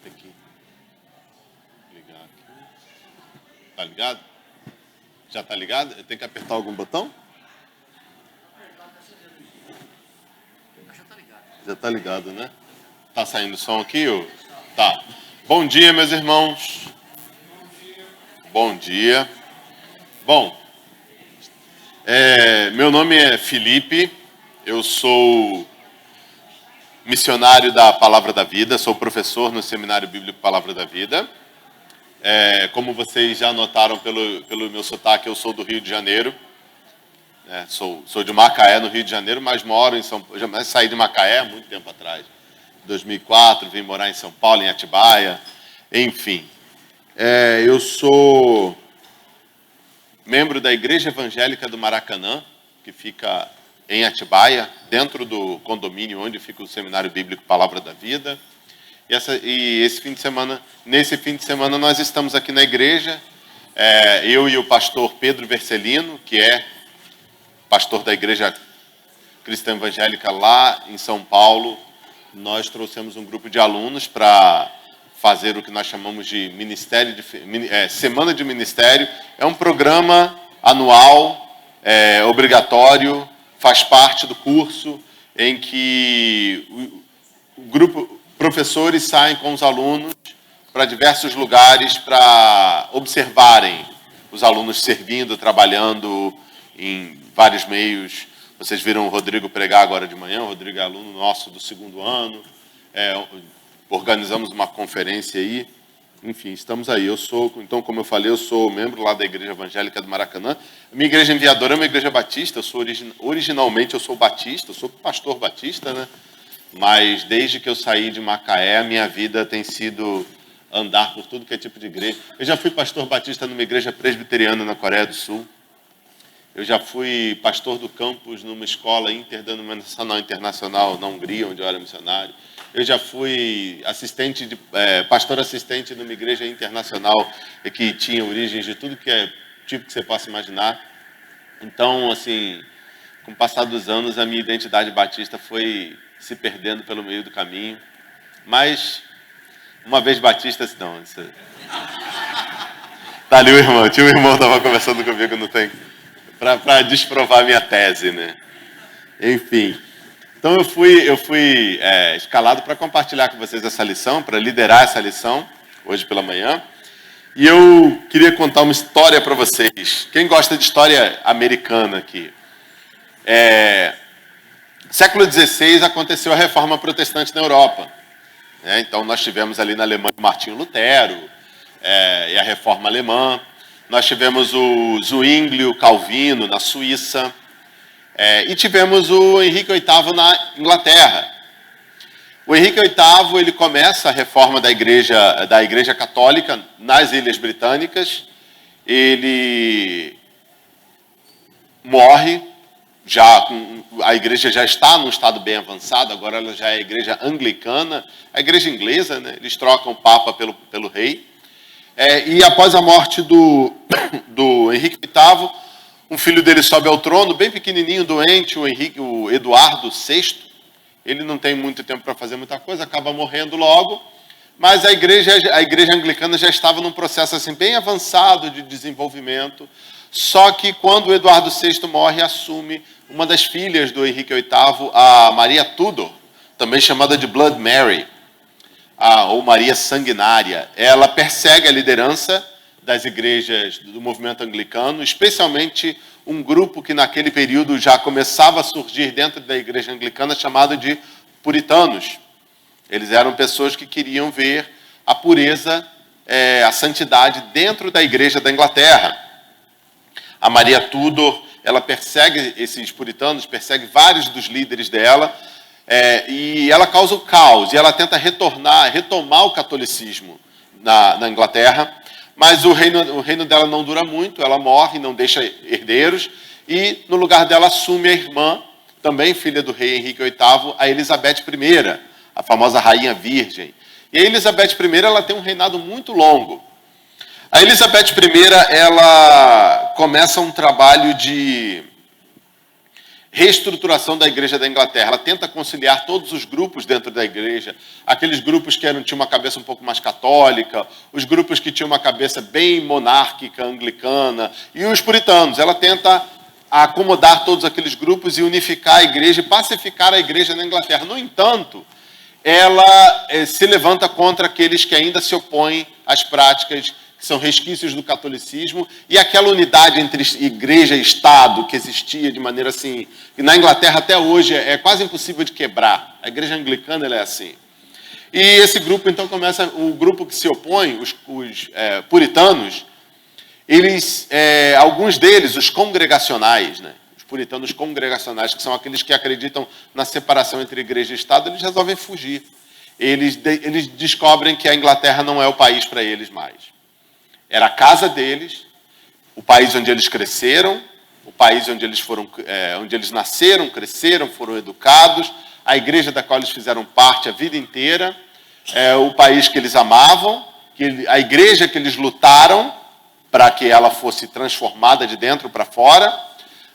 ter que ligar aqui. Tá ligado? Já tá ligado? Eu tenho que apertar algum botão? Já tá ligado, né? Tá saindo som aqui? Ou... Tá. Bom dia, meus irmãos. Bom dia. Bom, meu nome é Felipe. Eu sou missionário da Palavra da Vida. Sou professor no Seminário Bíblico Palavra da Vida. Como vocês já notaram pelo meu sotaque, eu sou do Rio de Janeiro. Sou de Macaé, no Rio de Janeiro, mas moro em São Paulo. Já saí de Macaé há muito tempo atrás. Em 2004, vim morar em São Paulo, em Atibaia. Enfim, eu sou membro da Igreja Evangélica do Maracanã, que fica em Atibaia, dentro do condomínio onde fica o Seminário Bíblico Palavra da Vida. Nesse fim de semana, nós estamos aqui na igreja, eu e o pastor Pedro Vercelino, que é pastor da Igreja Cristã Evangélica lá em São Paulo. Nós trouxemos um grupo de alunos para fazer o que nós chamamos de Semana de Ministério. É um programa anual, obrigatório, faz parte do curso, em que o grupo, professores saem com os alunos para diversos lugares para observarem os alunos servindo, trabalhando em vários meios. Vocês viram o Rodrigo pregar agora de manhã. O Rodrigo é aluno nosso do 2º ano. Organizamos uma conferência aí. Enfim, estamos aí. Então, como eu falei, eu sou membro lá da Igreja Evangélica do Maracanã. A minha igreja enviadora é uma igreja batista. Originalmente eu sou batista, eu sou pastor batista, né? Mas desde que eu saí de Macaé, a minha vida tem sido andar por tudo que é tipo de igreja. Eu já fui pastor batista numa igreja presbiteriana na Coreia do Sul. Eu já fui pastor do campus numa escola interdenominacional internacional na Hungria, onde eu era missionário. Eu já fui pastor assistente numa igreja internacional que tinha origens de tudo que é tipo que você possa imaginar. Então, assim, com o passar dos anos, a minha identidade batista foi se perdendo pelo meio do caminho. Mas, uma vez batista, não. Tá ali o irmão. Tinha um irmão que estava conversando comigo, não tem... Para desprovar minha tese, né? Enfim. Então eu fui escalado para compartilhar com vocês essa lição, para liderar essa lição, hoje pela manhã. E eu queria contar uma história para vocês. Quem gosta de história americana aqui? Século XVI aconteceu a Reforma Protestante na Europa. Então nós tivemos ali na Alemanha Martinho Lutero e a Reforma Alemã. Nós tivemos o Zwinglio Calvino na Suíça. E tivemos o Henrique VIII na Inglaterra. O Henrique VIII ele começa a reforma da igreja Católica nas Ilhas Britânicas. Ele morre, a igreja já está num estado bem avançado, agora ela já é a igreja anglicana, a igreja inglesa, né? Eles trocam o Papa pelo rei. E após a morte do Henrique VIII, um filho dele sobe ao trono, bem pequenininho, doente, o Eduardo VI. Ele não tem muito tempo para fazer muita coisa, acaba morrendo logo. Mas a igreja anglicana já estava num processo assim, bem avançado de desenvolvimento. Só que quando o Eduardo VI morre, assume uma das filhas do Henrique VIII, a Maria Tudor, também chamada de Blood Mary, ou Maria Sanguinária. Ela persegue a liderança das igrejas do movimento anglicano, especialmente um grupo que naquele período já começava a surgir dentro da igreja anglicana, chamado de puritanos. Eles eram pessoas que queriam ver a pureza, a santidade dentro da igreja da Inglaterra. A Maria Tudor, ela persegue esses puritanos, persegue vários dos líderes dela, e ela causa o caos, e ela tenta retomar o catolicismo na Inglaterra, mas o reino dela não dura muito, ela morre, não deixa herdeiros, e no lugar dela assume a irmã, também filha do rei Henrique VIII, a Elizabeth I, a famosa rainha virgem. E a Elizabeth I ela tem um reinado muito longo. A Elizabeth I ela começa um trabalho de reestruturação da igreja da Inglaterra. Ela tenta conciliar todos os grupos dentro da igreja, aqueles grupos que tinham uma cabeça um pouco mais católica, os grupos que tinham uma cabeça bem monárquica, anglicana, e os puritanos. Ela tenta acomodar todos aqueles grupos e unificar a igreja e pacificar a igreja na Inglaterra. No entanto, ela se levanta contra aqueles que ainda se opõem às práticas que são resquícios do catolicismo, e aquela unidade entre igreja e Estado que existia de maneira assim, e na Inglaterra até hoje é quase impossível de quebrar. A igreja anglicana ela é assim. E esse grupo, então, começa, o grupo que se opõe, os puritanos, eles, alguns deles, os congregacionais, né? Os puritanos congregacionais, que são aqueles que acreditam na separação entre igreja e Estado, eles resolvem fugir. Eles descobrem que a Inglaterra não é o país para eles mais. Era a casa deles, o país onde eles cresceram, o país onde eles nasceram, cresceram, foram educados, a igreja da qual eles fizeram parte a vida inteira, o país que eles amavam, a igreja que eles lutaram para que ela fosse transformada de dentro para fora,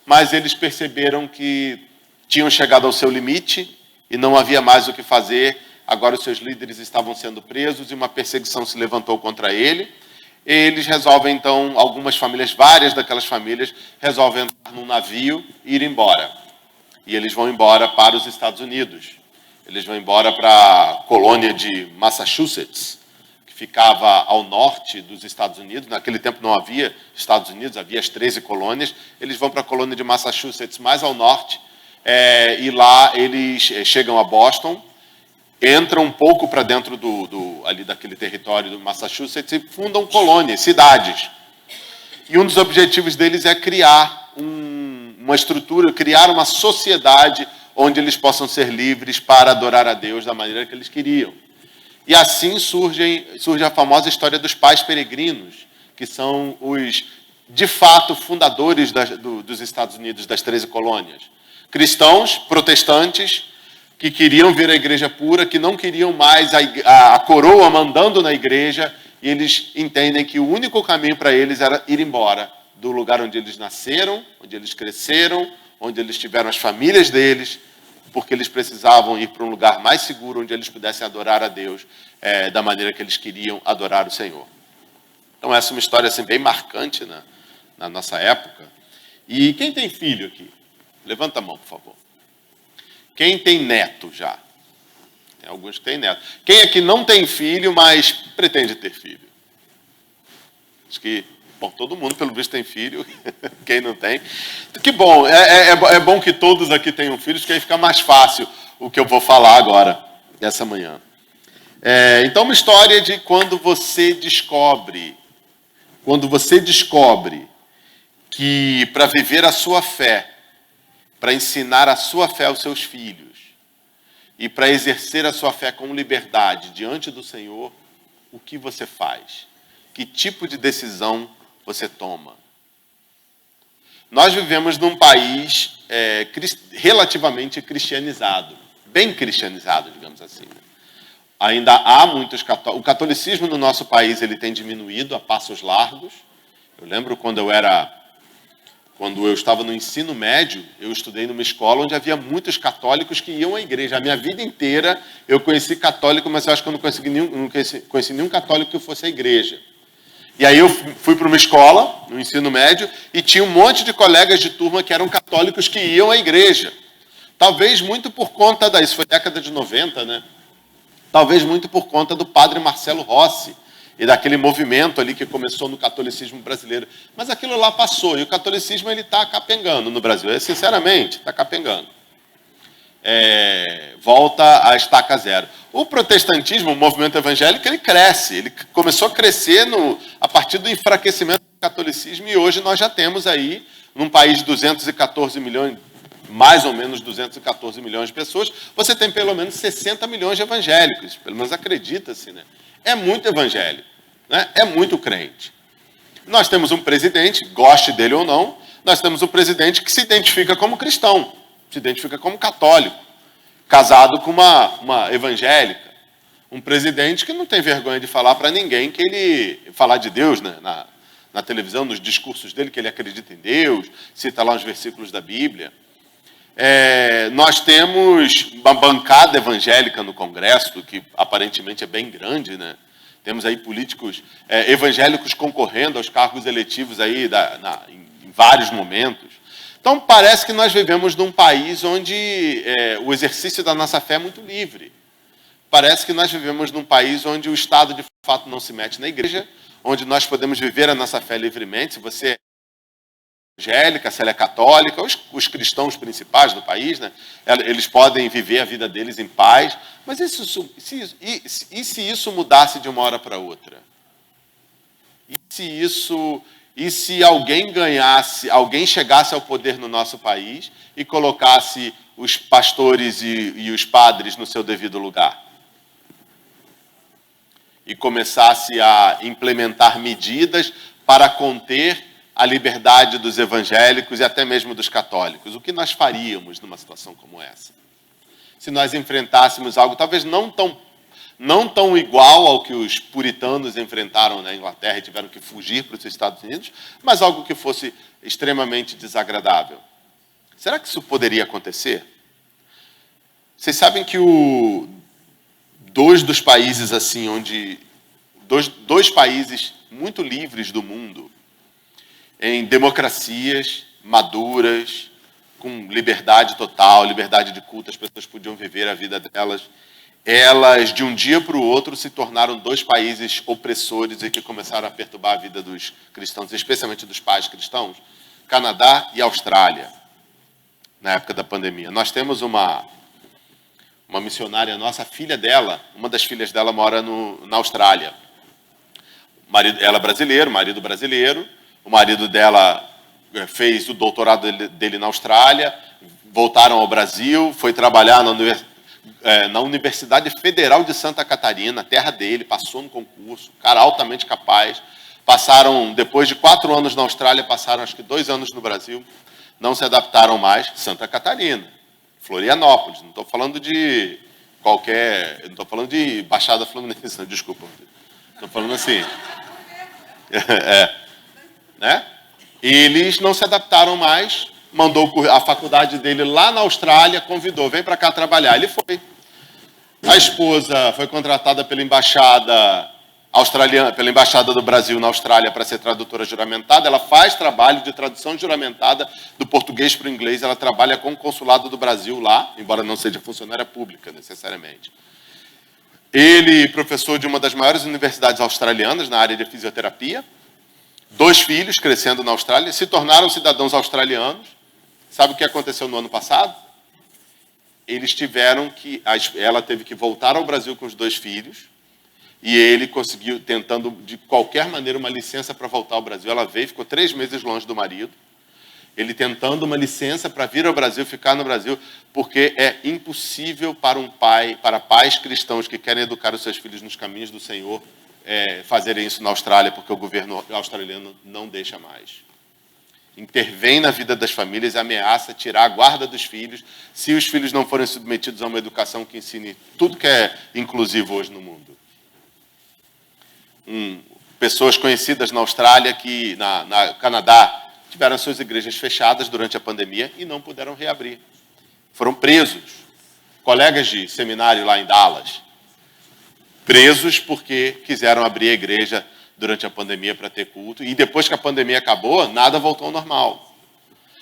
mas eles perceberam que tinham chegado ao seu limite e não havia mais o que fazer. Agora os seus líderes estavam sendo presos e uma perseguição se levantou contra ele. Eles resolvem, então, algumas famílias, várias daquelas famílias, resolvem entrar num navio e ir embora. E eles vão embora para os Estados Unidos. Eles vão embora para a colônia de Massachusetts, que ficava ao norte dos Estados Unidos. Naquele tempo não havia Estados Unidos, havia as 13 colônias. Eles vão para a colônia de Massachusetts, mais ao norte, e lá eles chegam a Boston, entram um pouco para dentro ali daquele território do Massachusetts e fundam colônias, cidades. E um dos objetivos deles é criar uma estrutura, criar uma sociedade onde eles possam ser livres para adorar a Deus da maneira que eles queriam. E assim surge a famosa história dos pais peregrinos, que são os, de fato, fundadores dos Estados Unidos, das 13 colônias. Cristãos, protestantes, que queriam ver a igreja pura, que não queriam mais a coroa mandando na igreja, e eles entendem que o único caminho para eles era ir embora do lugar onde eles nasceram, onde eles cresceram, onde eles tiveram as famílias deles, porque eles precisavam ir para um lugar mais seguro, onde eles pudessem adorar a Deus da maneira que eles queriam adorar o Senhor. Então essa é uma história assim, bem marcante na nossa época. E quem tem filho aqui? Levanta a mão, por favor. Quem tem neto já? Tem alguns que têm neto. Quem aqui não tem filho, mas pretende ter filho? Acho que, bom, todo mundo, pelo visto, tem filho. Quem não tem? Que bom. É bom que todos aqui tenham filhos, porque aí fica mais fácil o que eu vou falar agora, dessa manhã. Então, uma história de quando você descobre que para viver a sua fé, para ensinar a sua fé aos seus filhos e para exercer a sua fé com liberdade diante do Senhor, o que você faz? Que tipo de decisão você toma? Nós vivemos num país relativamente cristianizado, bem cristianizado, digamos assim. Ainda há muitos católicos. O catolicismo no nosso país ele tem diminuído a passos largos. Eu lembro quando eu estava no ensino médio, eu estudei numa escola onde havia muitos católicos que iam à igreja. A minha vida inteira eu conheci católico, mas eu acho que eu não conheci nenhum católico que fosse à igreja. E aí eu fui para uma escola, no ensino médio, e tinha um monte de colegas de turma que eram católicos que iam à igreja. Talvez muito por conta isso foi década de 90, né? Talvez muito por conta do padre Marcelo Rossi, e daquele movimento ali que começou no catolicismo brasileiro. Mas aquilo lá passou, e o catolicismo está capengando no Brasil. Sinceramente, está capengando. Volta à estaca zero. O protestantismo, o movimento evangélico, ele cresce. Ele começou a crescer a partir do enfraquecimento do catolicismo, e hoje nós já temos aí, num país de 214 milhões, mais ou menos 214 milhões de pessoas, você tem pelo menos 60 milhões de evangélicos. Pelo menos acredita-se, né? É muito evangélico, né? É muito crente. Nós temos um presidente, goste dele ou não, nós temos um presidente que se identifica como cristão, se identifica como católico, casado com uma evangélica. Um presidente que não tem vergonha de falar para ninguém que falar de Deus, né? Na televisão, nos discursos dele, que ele acredita em Deus, cita lá os versículos da Bíblia. Nós temos uma bancada evangélica no Congresso, que aparentemente é bem grande, né? Temos aí políticos evangélicos concorrendo aos cargos eletivos aí em vários momentos. Então, parece que nós vivemos num país onde o exercício da nossa fé é muito livre. Parece que nós vivemos num país onde o Estado, de fato, não se mete na igreja, onde nós podemos viver a nossa fé livremente. Se você é evangélica, se ela é católica, os cristãos principais do país, né, eles podem viver a vida deles em paz. Mas e se isso mudasse de uma hora para outra? E se alguém chegasse ao poder no nosso país e colocasse os pastores e os padres no seu devido lugar? E começasse a implementar medidas para conter a liberdade dos evangélicos e até mesmo dos católicos. O que nós faríamos numa situação como essa? Se nós enfrentássemos algo talvez não tão igual ao que os puritanos enfrentaram na Inglaterra e tiveram que fugir para os Estados Unidos, mas algo que fosse extremamente desagradável. Será que isso poderia acontecer? Vocês sabem que dois dos países assim, dois países muito livres do mundo, em democracias maduras, com liberdade total, liberdade de culto, as pessoas podiam viver a vida delas. Elas, de um dia para o outro, se tornaram dois países opressores e que começaram a perturbar a vida dos cristãos, especialmente dos pais cristãos, Canadá e Austrália, na época da pandemia. Nós temos uma missionária nossa, a filha dela, uma das filhas dela mora na Austrália. Ela é brasileira, marido brasileiro, o marido dela fez o doutorado dele na Austrália, voltaram ao Brasil, foi trabalhar na Universidade Federal de Santa Catarina, terra dele, passou no concurso, cara altamente capaz. Depois de 4 anos na Austrália, passaram acho que 2 anos no Brasil, não se adaptaram mais. Santa Catarina, Florianópolis, não estou falando de não estou falando de Baixada Fluminense, não, desculpa. Estou falando assim. Né? Eles não se adaptaram mais, mandou a faculdade dele lá na Austrália, convidou, vem para cá trabalhar. Ele foi. A esposa foi contratada pela embaixada australiana, pela embaixada do Brasil na Austrália para ser tradutora juramentada. Ela faz trabalho de tradução juramentada do português para o inglês. Ela trabalha com o consulado do Brasil lá, embora não seja funcionária pública necessariamente. Ele, professor de uma das maiores universidades australianas na área de fisioterapia, 2 filhos crescendo na Austrália, se tornaram cidadãos australianos. Sabe o que aconteceu no ano passado? Ela teve que voltar ao Brasil com os 2 filhos, e ele conseguiu, tentando de qualquer maneira uma licença para voltar ao Brasil. Ela veio, ficou 3 meses longe do marido. Ele tentando uma licença para vir ao Brasil, ficar no Brasil, porque é impossível para pais cristãos que querem educar os seus filhos nos caminhos do Senhor, fazerem isso na Austrália, porque o governo australiano não deixa mais. Intervém na vida das famílias e ameaça tirar a guarda dos filhos se os filhos não forem submetidos a uma educação que ensine tudo que é inclusivo hoje no mundo. Pessoas conhecidas na Austrália, na Canadá, tiveram suas igrejas fechadas durante a pandemia e não puderam reabrir. Foram presos. Colegas de seminário lá em Dallas, presos porque quiseram abrir a igreja durante a pandemia para ter culto, e depois que a pandemia acabou, nada voltou ao normal.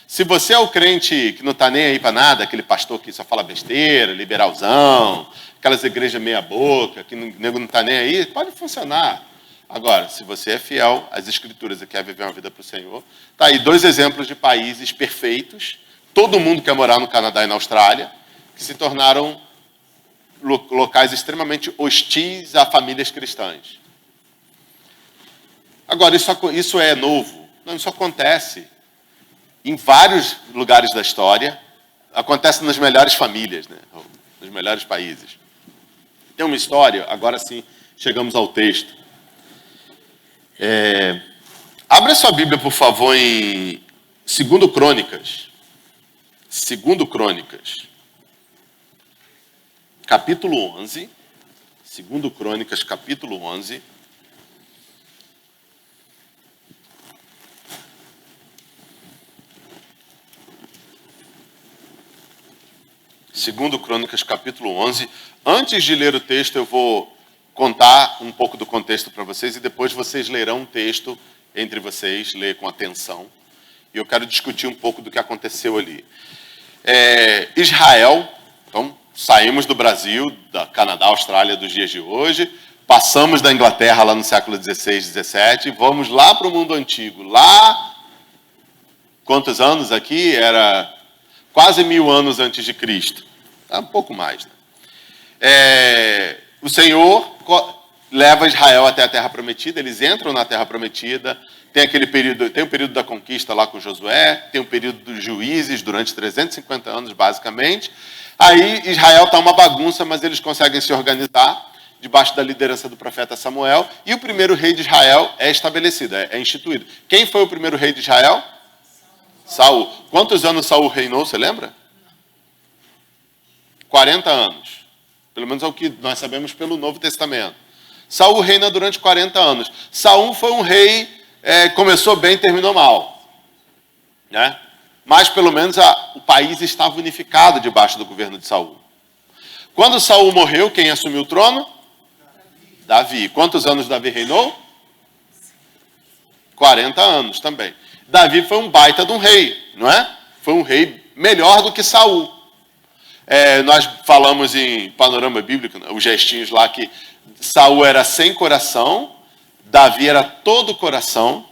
Se você é o crente que não está nem aí para nada, aquele pastor que só fala besteira, liberalzão, aquelas igrejas meia boca, que o nego não está nem aí, pode funcionar. Agora, se você é fiel às Escrituras e quer viver uma vida para o Senhor, está aí 2 exemplos de países perfeitos, todo mundo quer morar no Canadá e na Austrália, que se tornaram locais extremamente hostis a famílias cristãs. Agora, isso é novo? Não, isso acontece em vários lugares da história, acontece nas melhores famílias, né? Nos melhores países. Tem uma história, agora sim, chegamos ao texto. Abra sua Bíblia, por favor, em 2 Crônicas. 2 Crônicas. Capítulo 11. 2 Crônicas, capítulo 11. Segundo Crônicas, capítulo 11. Antes de ler o texto, eu vou contar um pouco do contexto para vocês e depois vocês lerão um texto entre vocês, ler com atenção. E eu quero discutir um pouco do que aconteceu ali. Israel, então, saímos do Brasil, da Canadá, Austrália dos dias de hoje, passamos da Inglaterra lá no século XVI, XVII, vamos lá para o mundo antigo. Lá, quantos anos aqui? Era quase 1000 anos antes de Cristo. Um pouco mais, né? O Senhor leva Israel até a Terra Prometida, eles entram na Terra Prometida, tem o período da conquista lá com Josué, tem o período dos juízes, durante 350 anos, basicamente. Aí Israel está uma bagunça, mas eles conseguem se organizar debaixo da liderança do profeta Samuel, e o primeiro rei de Israel é estabelecido, é instituído. Quem foi o primeiro rei de Israel? Saul. Quantos anos Saul reinou, você lembra? 40 anos. Pelo menos é o que nós sabemos pelo Novo Testamento. Saul reina durante 40 anos. Saul foi um rei, começou bem e terminou mal. Né? Mas pelo menos o país estava unificado debaixo do governo de Saul. Quando Saul morreu, quem assumiu o trono? Davi. Quantos anos Davi reinou? 40 anos também. Davi foi um baita de um rei, não é? Foi um rei melhor do que Saul. Nós falamos em panorama bíblico, né, os gestinhos lá, que Saul era sem coração, Davi era todo coração,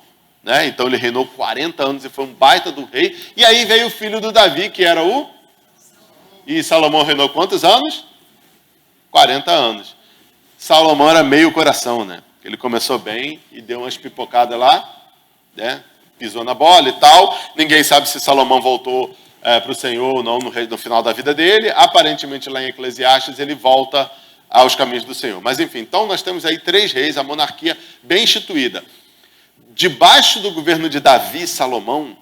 né? Então ele reinou 40 anos e foi um baita do rei. E aí veio o filho do Davi, que era o... E Salomão reinou quantos anos? 40 anos. Salomão era meio coração, né? Ele começou bem e deu umas pipocadas lá, né? Pisou na bola e tal. Ninguém sabe se Salomão voltou para o Senhor ou não no final da vida dele. Aparentemente, lá em Eclesiastes, ele volta aos caminhos do Senhor. Mas, enfim, então nós temos aí 3 reis, a monarquia bem instituída. Debaixo do governo de Davi e Salomão,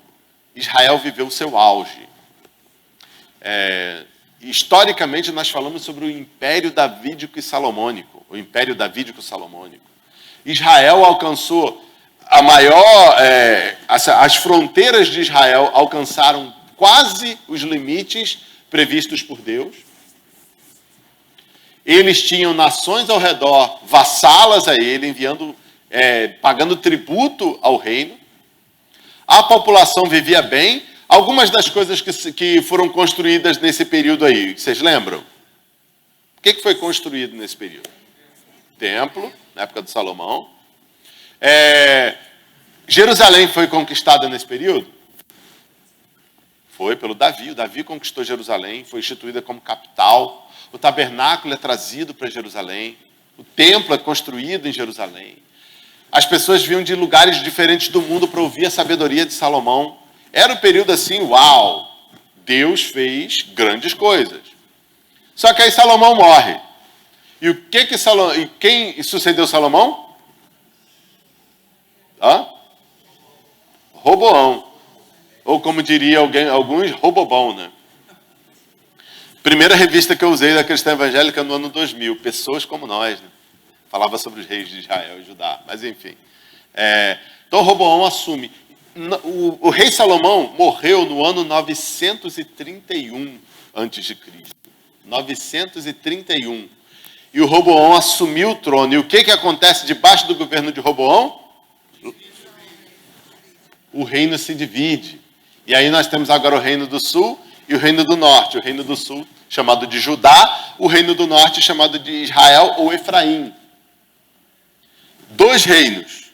Israel viveu o seu auge. Historicamente, nós falamos sobre o Império Davídico e Salomônico. O Império Davídico Salomônico. Israel alcançou a maior... as fronteiras de Israel alcançaram quase os limites previstos por Deus. Eles tinham nações ao redor, vassalas a ele, pagando tributo ao reino. A população vivia bem. Algumas das coisas que foram construídas nesse período aí, vocês lembram? O que foi construído nesse período? Templo, na época de Salomão. Jerusalém foi conquistada nesse período? Foi pelo Davi. O Davi conquistou Jerusalém, foi instituída como capital. O tabernáculo é trazido para Jerusalém. O templo é construído em Jerusalém. As pessoas vinham de lugares diferentes do mundo para ouvir a sabedoria de Salomão. Era um período assim, uau! Deus fez grandes coisas. Só que aí Salomão morre. E quem sucedeu Salomão? Roboão. Ou como diria alguns, Robobão, né? Primeira revista que eu usei da Cristã Evangélica no ano 2000. Pessoas como nós, né? Falava sobre os reis de Israel e Judá. Mas enfim. Então Roboão assume. O rei Salomão morreu no ano 931 a.C. 931. E o Roboão assumiu o trono. E o que acontece debaixo do governo de Roboão? O reino se divide. E aí nós temos agora o reino do sul e o reino do norte. O reino do sul chamado de Judá, o reino do norte chamado de Israel ou Efraim. 2 reinos.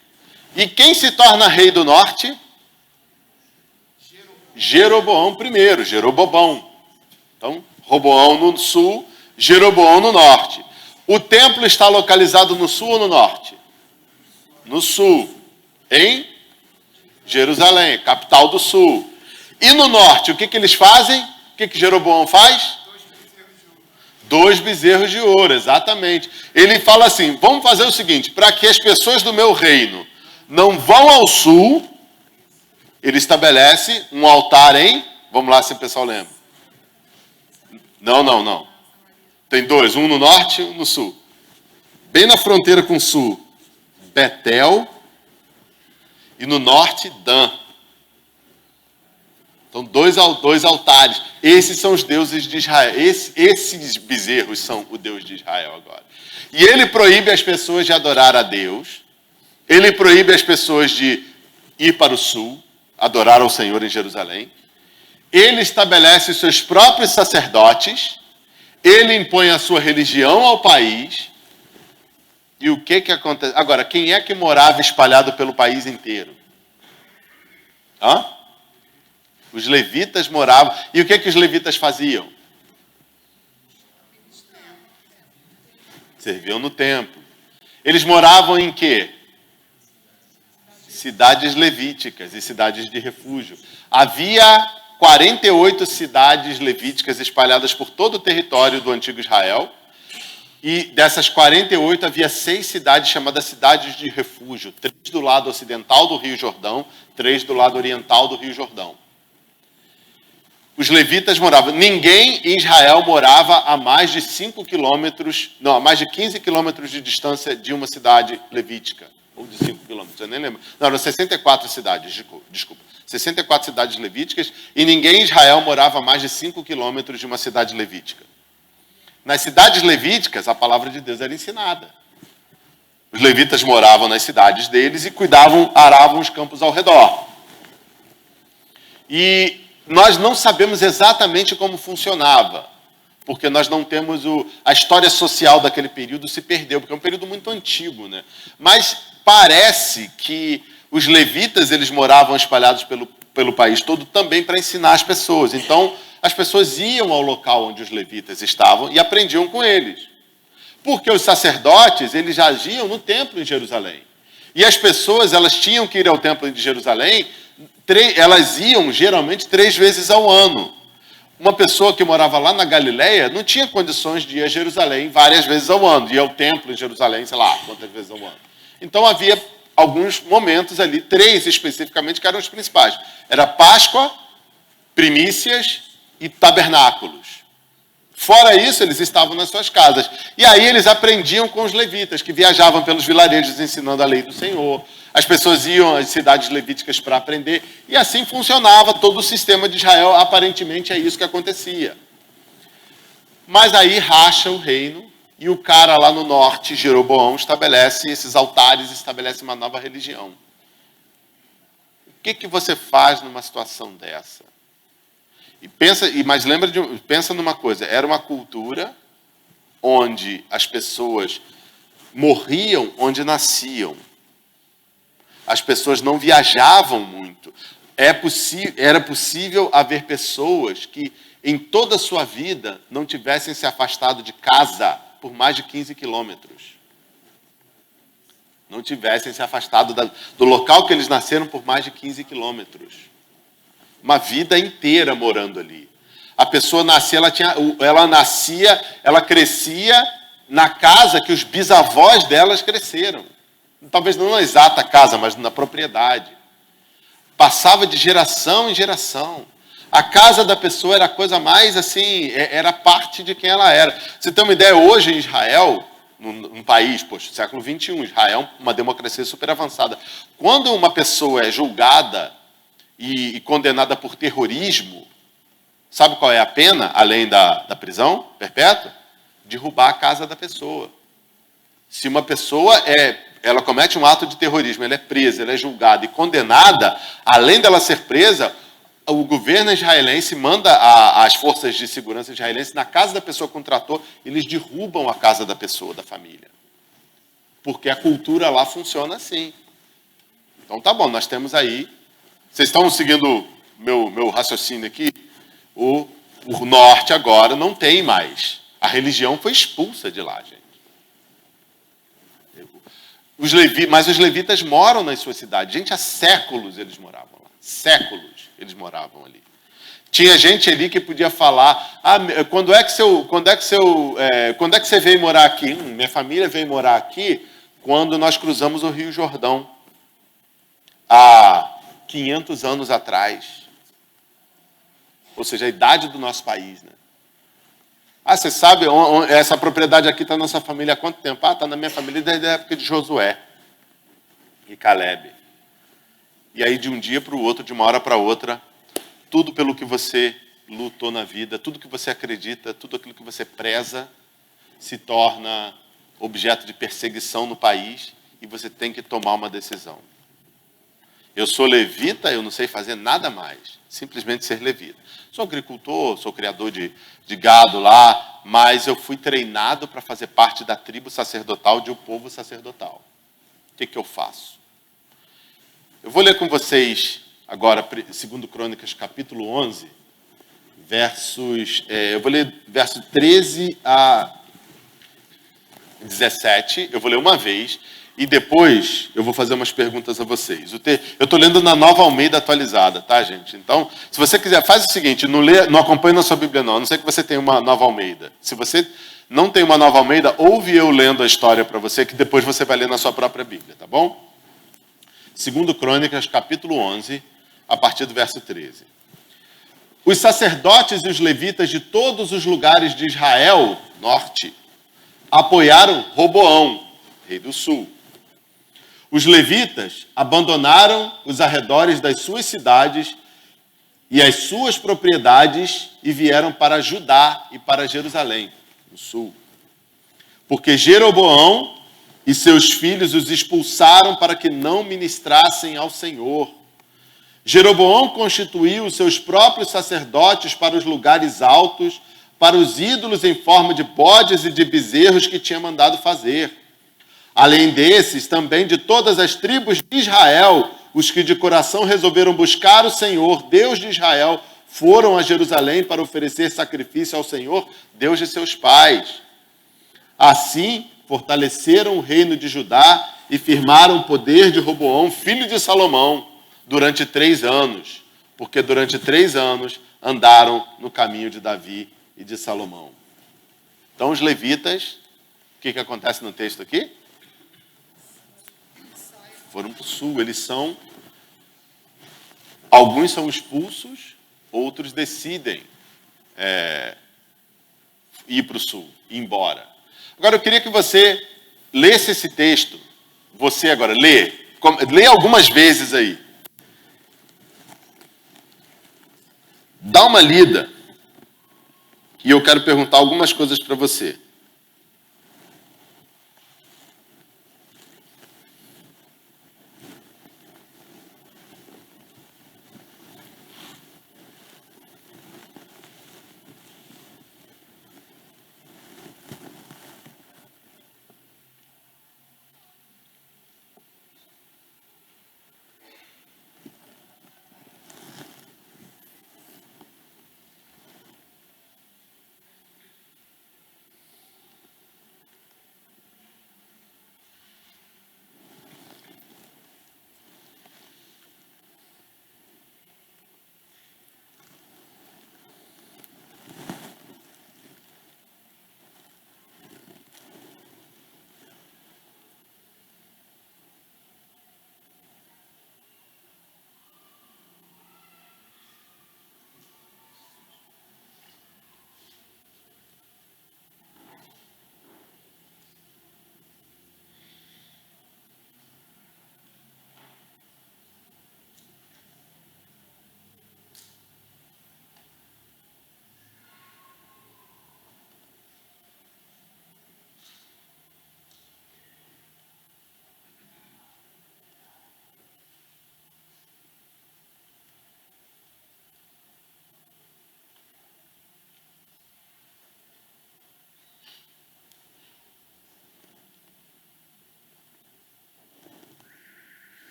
E quem se torna rei do norte? Jeroboão I, Jerobobão. Então, Roboão no sul, Jeroboão no norte. O templo está localizado no sul ou no norte? No sul. Em Jerusalém, capital do sul. E no norte, o que eles fazem? O que Jeroboão faz? 2 bezerros de ouro, exatamente. Ele fala assim, vamos fazer o seguinte, para que as pessoas do meu reino não vão ao sul, ele estabelece um altar em... Vamos lá, se o pessoal lembra. Não. Tem 2, um no norte e um no sul. Bem na fronteira com o sul, Betel, e no norte, Dan. Então, 2 altares. esses são os deuses de Israel. Esses bezerros são o Deus de Israel agora. E ele proíbe as pessoas de adorar a Deus. Ele proíbe as pessoas de ir para o sul, adorar ao Senhor em Jerusalém. Ele estabelece os seus próprios sacerdotes. Ele impõe a sua religião ao país. E o que acontece? Agora, quem é que morava espalhado pelo país inteiro? Hã? Os levitas moravam. E o que os levitas faziam? Serviam no templo. Eles moravam em quê? Cidades levíticas e cidades de refúgio. Havia 48 cidades levíticas espalhadas por todo o território do antigo Israel. E dessas 48 havia 6 cidades chamadas cidades de refúgio. 3 do lado ocidental do Rio Jordão, 3 do lado oriental do Rio Jordão. Os levitas moravam. Ninguém em Israel morava a mais de 5 quilômetros, não, a mais de 15 quilômetros de distância de uma cidade levítica. Ou de 5 quilômetros, eu nem lembro. Não, eram 64 cidades, desculpa. 64 cidades levíticas, e ninguém em Israel morava a mais de 5 quilômetros de uma cidade levítica. Nas cidades levíticas, a palavra de Deus era ensinada. Os levitas moravam nas cidades deles e aravam os campos ao redor. E nós não sabemos exatamente como funcionava, porque nós não temos a história social daquele período se perdeu, porque é um período muito antigo, né? Mas parece que os levitas, eles moravam espalhados pelo país todo também para ensinar as pessoas. Então, as pessoas iam ao local onde os levitas estavam e aprendiam com eles. Porque os sacerdotes, eles já agiam no templo em Jerusalém. E as pessoas, elas tinham que ir ao templo de Jerusalém, elas iam geralmente 3 vezes ao ano. Uma pessoa que morava lá na Galileia não tinha condições de ir a Jerusalém várias vezes ao ano. Ir ao templo em Jerusalém, sei lá, quantas vezes ao ano. Então havia alguns momentos ali, 3 especificamente, que eram os principais. Era Páscoa, primícias e tabernáculos. Fora isso, eles estavam nas suas casas. E aí eles aprendiam com os levitas, que viajavam pelos vilarejos ensinando a lei do Senhor. As pessoas iam às cidades levíticas para aprender. E assim funcionava todo o sistema de Israel. Aparentemente é isso que acontecia. Mas aí racha o reino. E o cara lá no norte, Jeroboão, estabelece esses altares, estabelece uma nova religião. O que você faz numa situação dessa? Mas pensa numa coisa, era uma cultura onde as pessoas morriam onde nasciam. As pessoas não viajavam muito. Era possível haver pessoas que em toda a sua vida não tivessem se afastado de casa por mais de 15 quilômetros. Não tivessem se afastado do local que eles nasceram por mais de 15 quilômetros. Uma vida inteira morando ali. A pessoa nascia, ela crescia na casa que os bisavós delas cresceram. Talvez não na exata casa, mas na propriedade. Passava de geração em geração. A casa da pessoa era a coisa mais assim, era parte de quem ela era. Você tem uma ideia, hoje em Israel, num país, século XXI, Israel é uma democracia super avançada. Quando uma pessoa é julgada e condenada por terrorismo, sabe qual é a pena, além da prisão perpétua? Derrubar a casa da pessoa. Se uma pessoa ela comete um ato de terrorismo, ela é presa, ela é julgada e condenada, além dela ser presa, o governo israelense manda as forças de segurança israelenses na casa da pessoa que contratou, eles derrubam a casa da pessoa, da família. Porque a cultura lá funciona assim. Então tá bom, nós temos aí. Vocês estão seguindo meu raciocínio aqui? O norte agora não tem mais. A religião foi expulsa de lá, gente. Mas os levitas moram nas suas cidades. Gente, há séculos eles moravam lá. Séculos eles moravam ali. Tinha gente ali que podia falar: quando é que você veio morar aqui? Minha família veio morar aqui quando nós cruzamos o Rio Jordão. Há 500 anos atrás. Ou seja, a idade do nosso país, né? Você sabe, essa propriedade aqui está na nossa família há quanto tempo? Está na minha família desde a época de Josué e Calebe. E aí, de um dia para o outro, de uma hora para outra, tudo pelo que você lutou na vida, tudo que você acredita, tudo aquilo que você preza, se torna objeto de perseguição no país e você tem que tomar uma decisão. Eu sou levita, eu não sei fazer nada mais, simplesmente ser levita. Sou agricultor, sou criador de gado lá, mas eu fui treinado para fazer parte da tribo sacerdotal de um povo sacerdotal. O que eu faço? Eu vou ler com vocês agora, 2 Crônicas, capítulo 11, eu vou ler verso 13 a 17, eu vou ler uma vez, e depois eu vou fazer umas perguntas a vocês. Eu estou lendo na Nova Almeida atualizada, tá, gente? Então, se você quiser, faz o seguinte, não acompanhe na sua Bíblia não, a não ser que você tenha uma Nova Almeida. Se você não tem uma Nova Almeida, ouve eu lendo a história para você, que depois você vai ler na sua própria Bíblia, tá bom? 2 Crônicas, capítulo 11, a partir do verso 13. Os sacerdotes e os levitas de todos os lugares de Israel, norte, apoiaram Roboão, rei do sul. Os levitas abandonaram os arredores das suas cidades e as suas propriedades e vieram para Judá e para Jerusalém, no sul. Porque Jeroboão e seus filhos os expulsaram para que não ministrassem ao Senhor. Jeroboão constituiu os seus próprios sacerdotes para os lugares altos, para os ídolos em forma de bodes e de bezerros que tinha mandado fazer. Além desses, também de todas as tribos de Israel, os que de coração resolveram buscar o Senhor, Deus de Israel, foram a Jerusalém para oferecer sacrifício ao Senhor, Deus de seus pais. Assim, fortaleceram o reino de Judá e firmaram o poder de Roboão, filho de Salomão, durante 3 anos, porque durante 3 anos andaram no caminho de Davi e de Salomão. Então, os levitas, o que acontece no texto aqui? Foram para o sul, alguns são expulsos, outros decidem ir para o sul, ir embora. Agora, eu queria que você lesse esse texto, você agora, lê algumas vezes aí. Dá uma lida, e eu quero perguntar algumas coisas para você.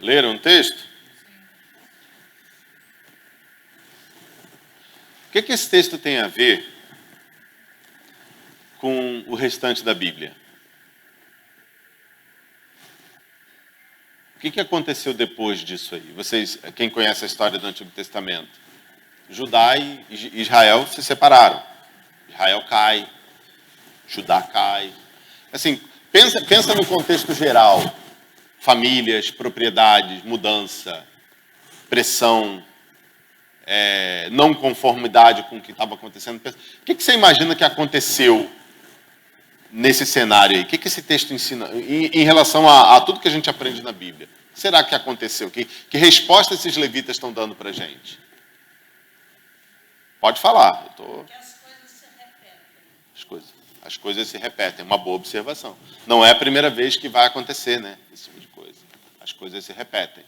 Leram o texto? O que esse texto tem a ver com o restante da Bíblia? O que aconteceu depois disso aí? Vocês, quem conhece a história do Antigo Testamento? Judá e Israel se separaram. Israel cai, Judá cai. Assim, pensa no contexto geral. Famílias, propriedades, mudança, pressão, não conformidade com o que estava acontecendo. O que você imagina que aconteceu nesse cenário aí? O que esse texto ensina em relação a tudo que a gente aprende na Bíblia? que será que aconteceu? Que resposta esses levitas estão dando para a gente? Pode falar. Que as coisas se repetem. As coisas se repetem. Uma boa observação. Não é a primeira vez que vai acontecer, né? Esse tipo de coisa. As coisas se repetem.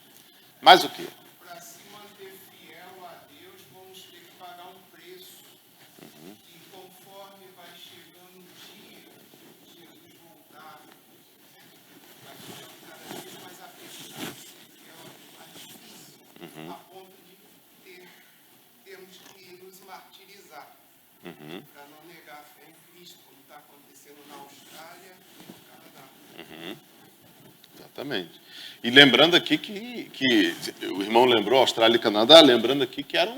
Mas o quê? Para se manter fiel a Deus, vamos ter que pagar um preço. E conforme vai chegando o dia de Jesus voltar, vai ficando cada vez mais apertado, mais difícil, a ponto de termos que nos martirizar para não negar a fé em Cristo, como está acontecendo na Austrália e no Canadá. Exatamente. E lembrando aqui que o irmão lembrou Austrália e Canadá, lembrando aqui que era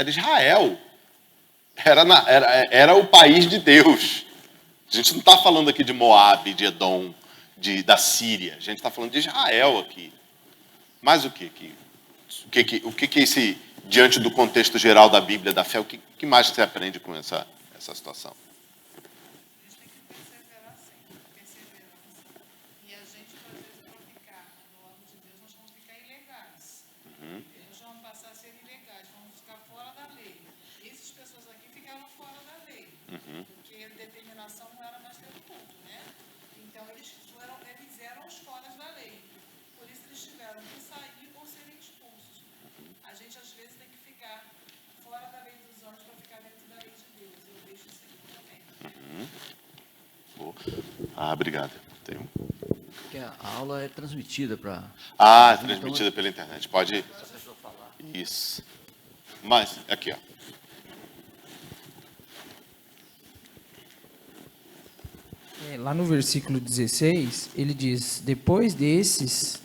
Israel. Era o país de Deus. A gente não está falando aqui de Moabe, de Edom, da Síria. A gente está falando de Israel aqui. Mas o que esse, diante do contexto geral da Bíblia, da fé, o que mais você aprende com essa situação? A gente tem que perseverar sempre, perseverança. E a gente, às vezes, para ficar no âmbito de Deus, nós vamos ficar ilegais. Nós vamos passar a ser ilegais, vamos ficar fora da lei. Essas pessoas aqui ficaram fora da lei, porque a determinação não era mais ter culto, né? Então, eles eram os fora da lei. Por isso, eles tiveram que sair ou serem expulsos. A gente, às vezes, tem que ficar fora da lei dos homens para ficar dentro da lei de Deus. Eu vejo isso aqui também. Obrigado. Porque a aula é transmitida para... É transmitida pela internet. Pode ir. Isso. Mas, aqui, ó. Lá no versículo 16, ele diz: depois desses,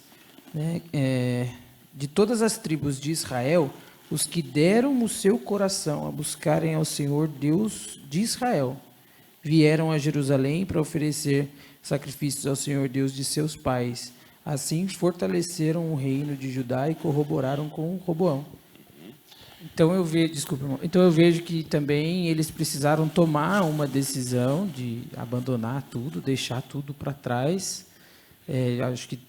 né, de todas as tribos de Israel, os que deram o seu coração a buscarem ao Senhor Deus de Israel, vieram a Jerusalém para oferecer sacrifícios ao Senhor Deus de seus pais. Assim fortaleceram o reino de Judá e corroboraram com Roboão. Então eu vejo, desculpa, irmão. Então eu vejo que também eles precisaram tomar uma decisão de abandonar tudo, deixar tudo para trás. Acho que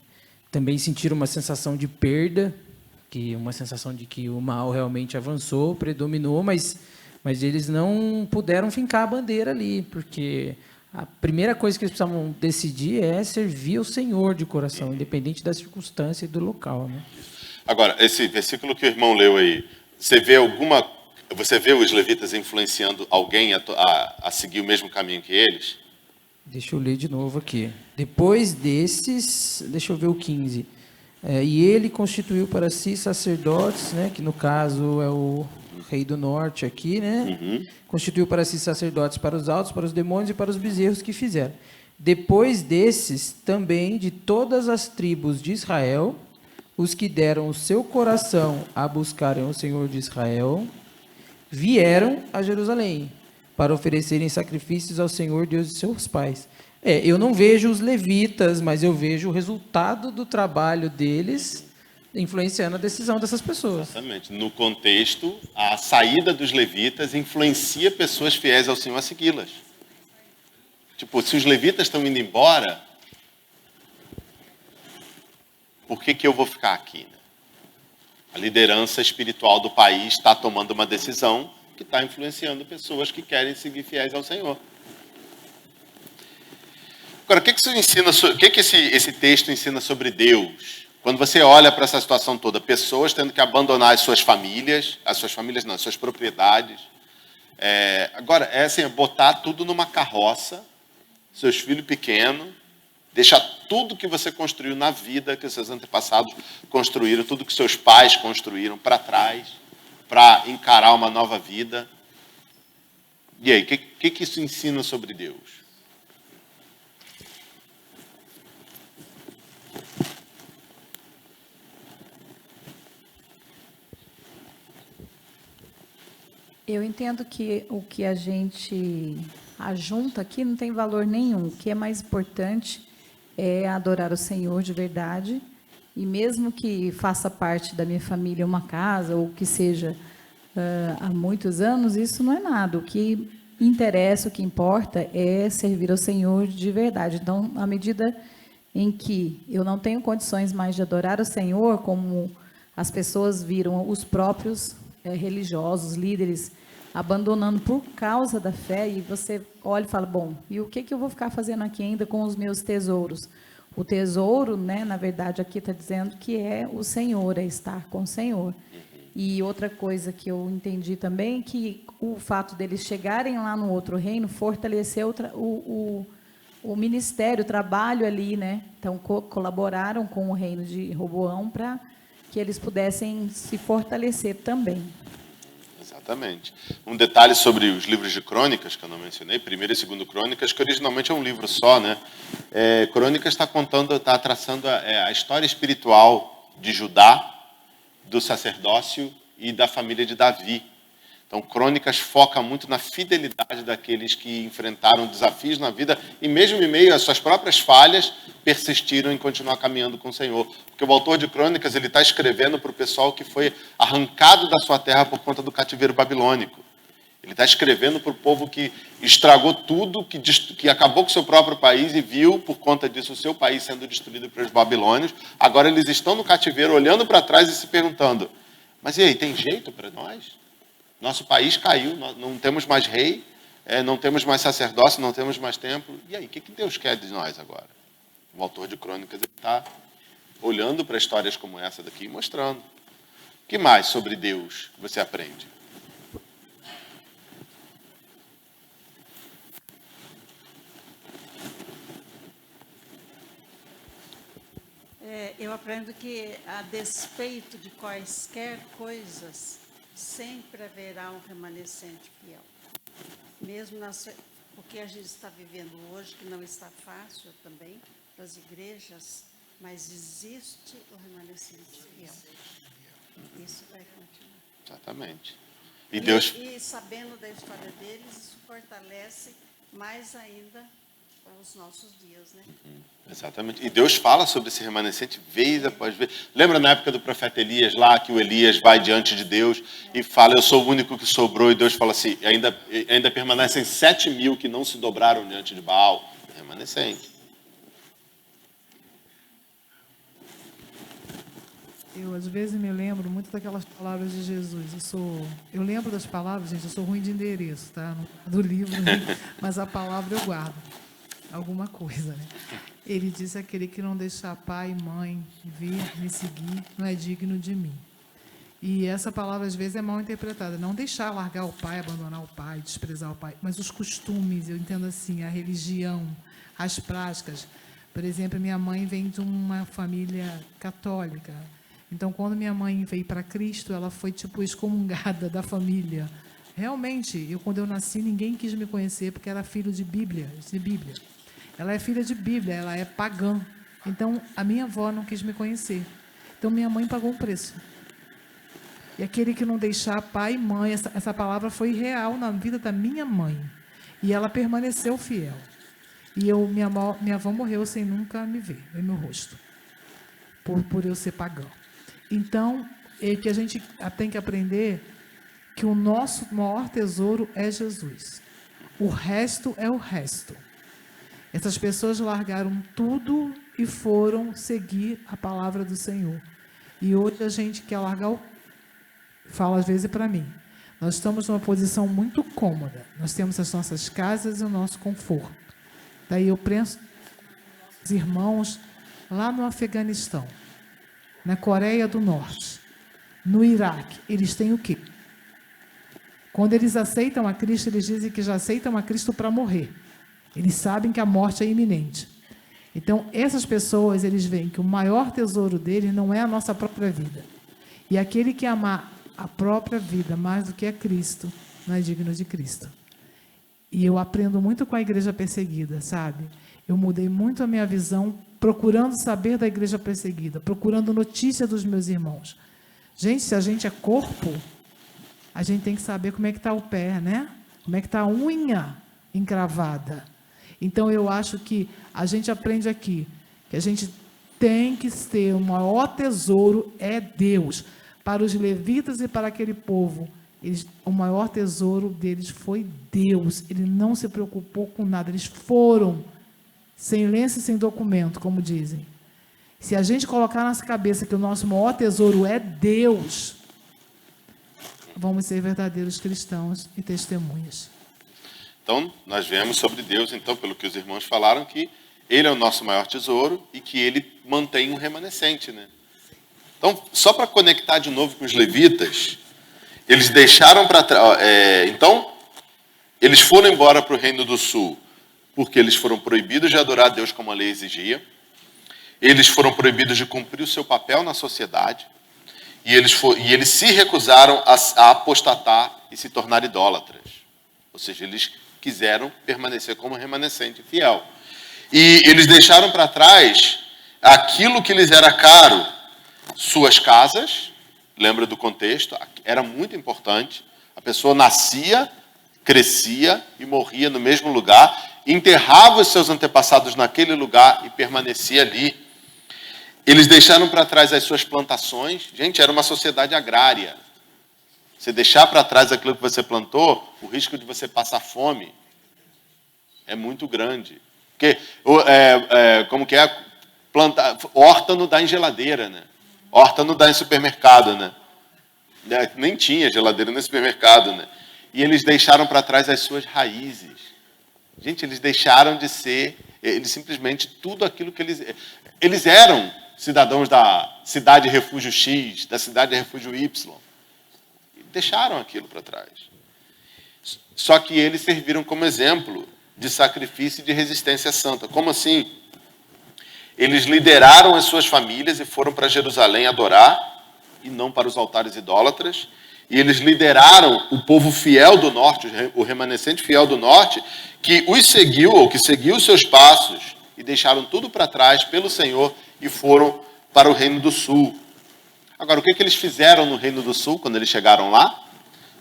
também sentiram uma sensação de perda, uma sensação de que o mal realmente avançou, predominou, mas eles não puderam fincar a bandeira ali, porque a primeira coisa que eles precisavam decidir é servir ao Senhor de coração, independente da circunstância e do local, né? Agora, esse versículo que o irmão leu aí, você vê os levitas influenciando alguém a seguir o mesmo caminho que eles? Deixa eu ler de novo aqui. Depois desses, deixa eu ver o 15. E ele constituiu para si sacerdotes, né, que no caso é o rei do norte aqui, né? Constituiu para si sacerdotes para os altos, para os demônios e para os bezerros que fizeram. Depois desses, também de todas as tribos de Israel, os que deram o seu coração a buscarem o Senhor de Israel, vieram a Jerusalém para oferecerem sacrifícios ao Senhor Deus de seus pais. Eu não vejo os levitas, mas eu vejo o resultado do trabalho deles influenciando a decisão dessas pessoas. Exatamente. No contexto, a saída dos levitas influencia pessoas fiéis ao Senhor a segui-las. Tipo, se os levitas estão indo embora, por que eu vou ficar aqui? Né? A liderança espiritual do país está tomando uma decisão que está influenciando pessoas que querem seguir fiéis ao Senhor. Agora, o que isso ensina? O que esse texto ensina sobre Deus? Quando você olha para essa situação toda, pessoas tendo que abandonar as suas famílias não, as suas propriedades. Agora, assim, botar tudo numa carroça, seus filhos pequenos, deixar tudo que você construiu na vida, que seus antepassados construíram, tudo que seus pais construíram para trás, para encarar uma nova vida. E aí, o que isso ensina sobre Deus? Eu entendo que o que a gente ajunta aqui não tem valor nenhum. O que é mais importante é adorar o Senhor de verdade. E mesmo que faça parte da minha família uma casa, ou que seja há muitos anos, isso não é nada. O que interessa, o que importa é servir ao Senhor de verdade. Então, à medida em que eu não tenho condições mais de adorar o Senhor, como as pessoas viram os próprios religiosos, líderes, abandonando por causa da fé, e você olha e fala, bom, e o que eu vou ficar fazendo aqui ainda com os meus tesouros? O tesouro, né, na verdade, aqui está dizendo que é o Senhor, é estar com o Senhor. E outra coisa que eu entendi também, que o fato deles chegarem lá no outro reino fortaleceu o ministério, o trabalho ali, né? Então, colaboraram com o reino de Roboão para que eles pudessem se fortalecer também. Exatamente. Um detalhe sobre os livros de crônicas, que eu não mencionei, primeiro e segundo crônicas, que originalmente é um livro só, né? Crônicas está traçando a história espiritual de Judá, do sacerdócio e da família de Davi. Então, Crônicas foca muito na fidelidade daqueles que enfrentaram desafios na vida e mesmo em meio às suas próprias falhas, persistiram em continuar caminhando com o Senhor. Porque o autor de Crônicas, ele está escrevendo para o pessoal que foi arrancado da sua terra por conta do cativeiro babilônico. Ele está escrevendo para o povo que estragou tudo, que acabou com o seu próprio país e viu, por conta disso, o seu país sendo destruído pelos babilônios. Agora eles estão no cativeiro, olhando para trás e se perguntando, mas e aí, tem jeito para nós? Nosso país caiu, não temos mais rei, não temos mais sacerdócio, não temos mais templo. E aí, o que Deus quer de nós agora? O autor de Crônicas está olhando para histórias como essa daqui e mostrando. O que mais sobre Deus você aprende? Eu aprendo que, a despeito de quaisquer coisas, sempre haverá um remanescente fiel. Mesmo porque a gente está vivendo hoje, que não está fácil também, das igrejas, mas existe o remanescente fiel. Isso vai continuar. Exatamente. E Deus... E sabendo da história deles, isso fortalece mais ainda os nossos dias, né? Exatamente. E Deus fala sobre esse remanescente vez após vez. Lembra na época do profeta Elias lá, que o Elias vai diante de Deus e fala, eu sou o único que sobrou, e Deus fala assim, ainda permanecem 7.000 que não se dobraram diante de Baal. Remanescente. Eu, às vezes, me lembro muito daquelas palavras de Jesus. Eu lembro das palavras, gente, eu sou ruim de endereço, tá? Do livro, né? Mas a palavra eu guardo. Alguma coisa, né? Ele disse, aquele que não deixar pai e mãe vir me seguir, não é digno de mim. E essa palavra, às vezes, é mal interpretada. Não deixar largar o pai, abandonar o pai, desprezar o pai. Mas os costumes, eu entendo assim, a religião, as práticas. Por exemplo, minha mãe vem de uma família católica. Então, quando minha mãe veio para Cristo, ela foi, tipo, excomungada da família. Realmente, quando eu nasci, ninguém quis me conhecer, porque era filho de Bíblia. Ela é filha de Bíblia, ela é pagã. Então, a minha avó não quis me conhecer. Então, minha mãe pagou um preço. E aquele que não deixar pai e mãe, essa palavra foi real na vida da minha mãe. E ela permaneceu fiel. E minha avó morreu sem nunca me ver, ver meu rosto. Por eu ser pagã. Então, que a gente tem que aprender que o nosso maior tesouro é Jesus. O resto é o resto. Essas pessoas largaram tudo e foram seguir a palavra do Senhor. E hoje a gente quer largar fala às vezes para mim, nós estamos numa posição muito cômoda. Nós temos as nossas casas e o nosso conforto. Daí eu penso os irmãos lá no Afeganistão, na Coreia do Norte, no Iraque, eles têm o quê? Quando eles aceitam a Cristo, eles dizem que já aceitam a Cristo para morrer. Eles sabem que a morte é iminente. Então, essas pessoas, eles veem que o maior tesouro deles não é a nossa própria vida. E aquele que amar a própria vida mais do que a Cristo, não é digno de Cristo. E eu aprendo muito com a igreja perseguida, sabe? Eu mudei muito a minha visão, procurando saber da igreja perseguida, procurando notícia dos meus irmãos. Gente, se a gente é corpo, a gente tem que saber como é que está o pé, né? Como é que está a unha encravada. Então, eu acho que a gente aprende aqui, que a gente tem que ter o maior tesouro é Deus. Para os levitas e para aquele povo, o maior tesouro deles foi Deus. Ele não se preocupou com nada, eles foram sem lenço e sem documento, como dizem. Se a gente colocar na nossa cabeça que o nosso maior tesouro é Deus, vamos ser verdadeiros cristãos e testemunhas. Então, nós vemos sobre Deus, então, pelo que os irmãos falaram, que Ele é o nosso maior tesouro e que Ele mantém um remanescente, né? Então, só para conectar de novo com os levitas, eles deixaram para trás... então, eles foram embora para o Reino do Sul porque eles foram proibidos de adorar a Deus como a lei exigia. Eles foram proibidos de cumprir o seu papel na sociedade. E eles se recusaram a apostatar e se tornar idólatras. Ou seja, eles quiseram permanecer como remanescente fiel. E eles deixaram para trás aquilo que lhes era caro, suas casas. Lembra do contexto? Era muito importante. A pessoa nascia, crescia e morria no mesmo lugar, enterrava os seus antepassados naquele lugar e permanecia ali. Eles deixaram para trás as suas plantações. Gente, era uma sociedade agrária. Você deixar para trás aquilo que você plantou, o risco de você passar fome é muito grande. Porque, como que é? Horta não dá em geladeira, né? Horta não dá em supermercado, né? Nem tinha geladeira no supermercado, né? E eles deixaram para trás as suas raízes. Gente, eles deixaram de ser, eles simplesmente, tudo aquilo que eles eram cidadãos da cidade refúgio X, da cidade refúgio Y. Deixaram aquilo para trás. Só que eles serviram como exemplo de sacrifício e de resistência santa. Como assim? Eles lideraram as suas famílias e foram para Jerusalém adorar, e não para os altares idólatras. E eles lideraram o povo fiel do norte, o remanescente fiel do norte, que os seguiu, ou que seguiu os seus passos, e deixaram tudo para trás pelo Senhor e foram para o Reino do Sul. Agora, o que eles fizeram no Reino do Sul, quando eles chegaram lá?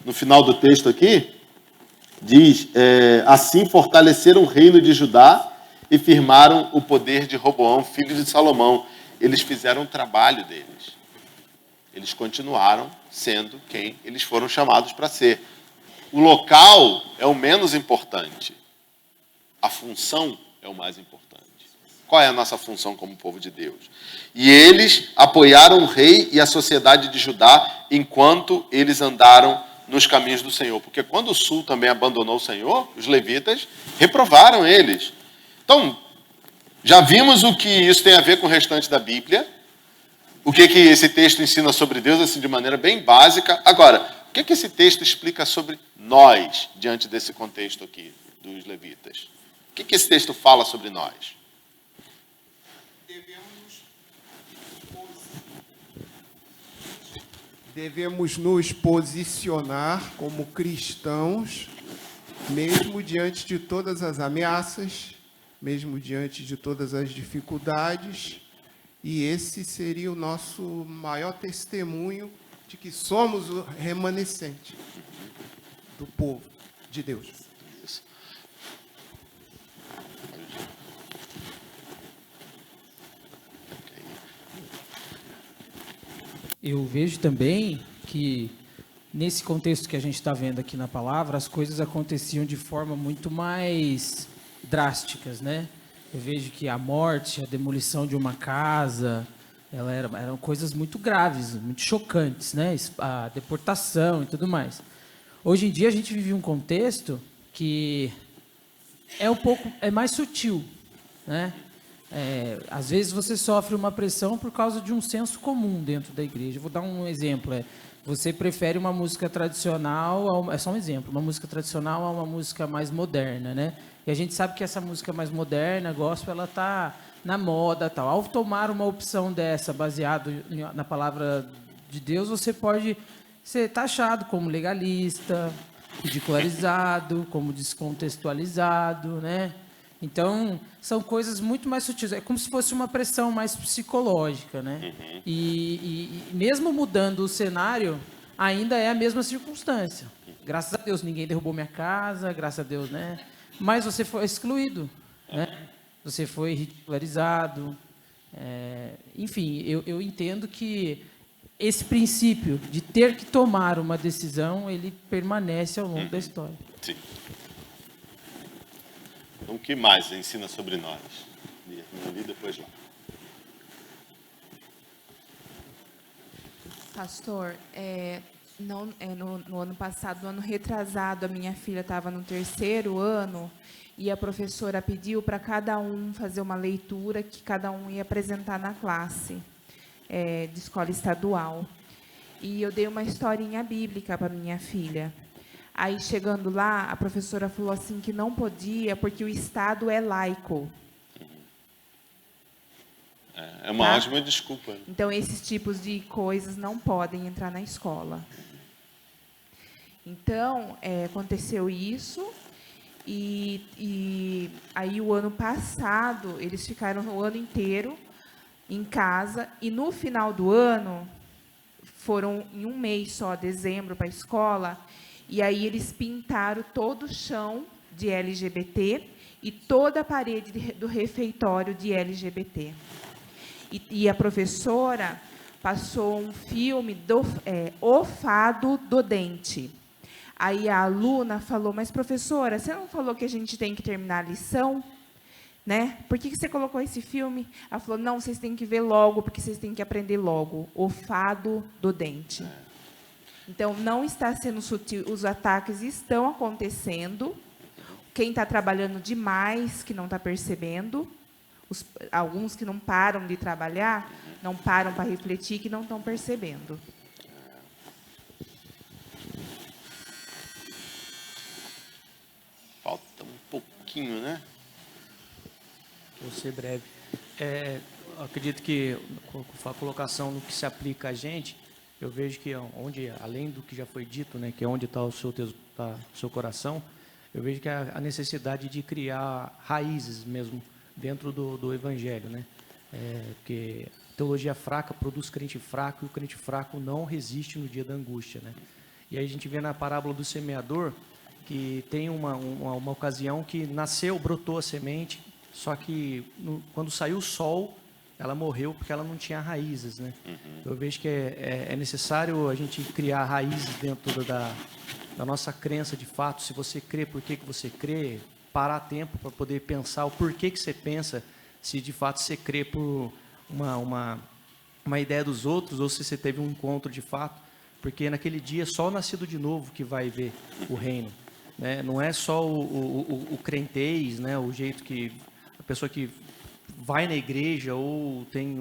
No final do texto aqui, diz, assim fortaleceram o reino de Judá e firmaram o poder de Roboão, filho de Salomão. Eles fizeram o trabalho deles. Eles continuaram sendo quem eles foram chamados para ser. O local é o menos importante. A função é o mais importante. Qual é a nossa função como povo de Deus? E eles apoiaram o rei e a sociedade de Judá enquanto eles andaram nos caminhos do Senhor. Porque quando o sul também abandonou o Senhor, os levitas reprovaram eles. Então, já vimos o que isso tem a ver com o restante da Bíblia. O que esse texto ensina sobre Deus, assim, de maneira bem básica. Agora, o que esse texto explica sobre nós, diante desse contexto aqui dos levitas? O que esse texto fala sobre nós? Devemos nos posicionar como cristãos, mesmo diante de todas as ameaças, mesmo diante de todas as dificuldades, e esse seria o nosso maior testemunho de que somos o remanescente do povo de Deus. Isso. Eu vejo também que, nesse contexto que a gente está vendo aqui na palavra, as coisas aconteciam de forma muito mais drásticas, né? Eu vejo que a morte, a demolição de uma casa, eram coisas muito graves, muito chocantes, né? A deportação e tudo mais. Hoje em dia a gente vive um contexto que é mais sutil, né? Às vezes você sofre uma pressão por causa de um senso comum dentro da igreja. Eu vou dar um exemplo. Você prefere uma música tradicional, é só um exemplo, uma música tradicional a uma música mais moderna, né? E a gente sabe que essa música mais moderna, gospel, ela está na moda, tal. Ao tomar uma opção dessa, baseado na palavra de Deus, você pode ser taxado como legalista, ridicularizado, como descontextualizado, né? Então, são coisas muito mais sutis. É como se fosse uma pressão mais psicológica, né? Uhum. E mesmo mudando o cenário, ainda é a mesma circunstância. Graças a Deus, ninguém derrubou minha casa, graças a Deus, né? Mas você foi excluído, né? Você foi ridicularizado. Enfim, eu entendo que esse princípio de ter que tomar uma decisão, ele permanece ao longo da história. Sim. Então, o que mais ensina sobre nós? Não li depois lá. Pastor, no ano passado, no ano retrasado, a minha filha estava no 3º ano e a professora pediu para cada um fazer uma leitura que cada um ia apresentar na classe de escola estadual. E eu dei uma historinha bíblica para minha filha. Aí, chegando lá, a professora falou assim que não podia porque o Estado é laico. É uma Tá? ótima desculpa. Então, esses tipos de coisas não podem entrar na escola. Então, aconteceu isso, e aí o ano passado, eles ficaram o ano inteiro em casa, e no final do ano, foram em um mês só, dezembro, para a escola, e aí eles pintaram todo o chão de LGBT e toda a parede do refeitório de LGBT. E a professora passou um filme O Fado do Dente. Aí a aluna falou, mas professora, você não falou que a gente tem que terminar a lição? Né? Por que você colocou esse filme? Ela falou, não, vocês têm que ver logo, porque vocês têm que aprender logo. O Fado do Dente. Então, não está sendo sutil, os ataques estão acontecendo. Quem está trabalhando demais, que não está percebendo. Alguns que não param de trabalhar, não param para refletir, que não estão percebendo. Falta um pouquinho, né? Vou ser breve. Eu acredito que, com a colocação no que se aplica a gente, eu vejo que onde, além do que já foi dito, né, que é onde está o seu coração, eu vejo que a necessidade de criar raízes mesmo dentro do Evangelho, né? Porque teologia fraca produz crente fraco, e o crente fraco não resiste no dia da angústia, né? E aí a gente vê na parábola do semeador que tem uma ocasião que nasceu, brotou a semente, só que quando saiu o sol, ela morreu porque ela não tinha raízes, né? Eu vejo que é necessário a gente criar raízes dentro da nossa crença de fato. Se você crê, por que você crê? Parar tempo para poder pensar o porquê que você pensa, se de fato você crê por uma ideia dos outros ou se você teve um encontro de fato, porque naquele dia só o nascido de novo que vai ver o reino, né? Não é só o crentez, né? O jeito que a pessoa que vai na igreja ou tem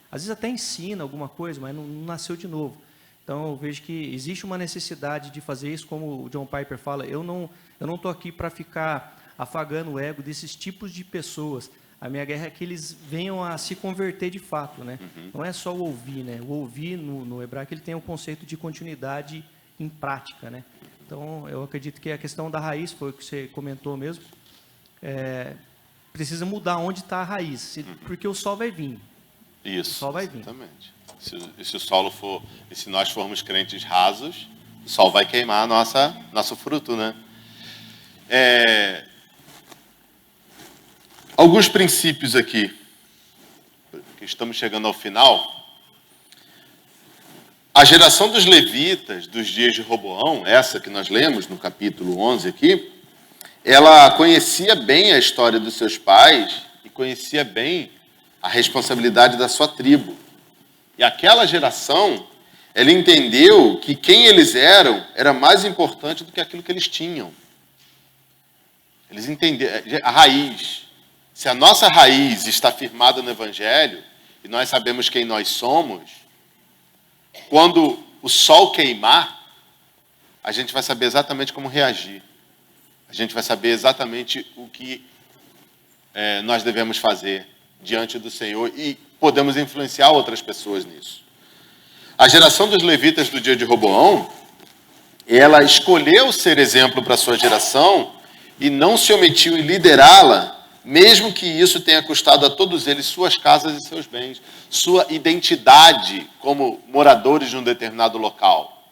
às vezes até ensina alguma coisa, mas não nasceu de novo. Então eu vejo que existe uma necessidade de fazer isso, como o John Piper fala, eu não estou aqui para ficar afagando o ego desses tipos de pessoas. A minha guerra é que eles venham a se converter de fato, né? Não é só o ouvir, né? O ouvir no hebraico ele tem o conceito de continuidade em prática, né? Então eu acredito que a questão da raiz, foi o que você comentou mesmo, precisa mudar onde está a raiz, porque o sol vai vir. Isso, o sol vai vir. Exatamente. Se nós formos crentes rasos, o sol vai queimar nosso fruto, né? Alguns princípios aqui, que estamos chegando ao final. A geração dos levitas dos dias de Roboão, essa que nós lemos no capítulo 11 aqui, ela conhecia bem a história dos seus pais e conhecia bem a responsabilidade da sua tribo. E aquela geração, ela entendeu que quem eles eram era mais importante do que aquilo que eles tinham. Eles entenderam a raiz. Se a nossa raiz está firmada no Evangelho, e nós sabemos quem nós somos, quando o sol queimar, a gente vai saber exatamente como reagir. A gente vai saber exatamente o que nós devemos fazer diante do Senhor e podemos influenciar outras pessoas nisso. A geração dos levitas do dia de Roboão, ela escolheu ser exemplo para a sua geração e não se omitiu em liderá-la, mesmo que isso tenha custado a todos eles suas casas e seus bens, sua identidade como moradores de um determinado local,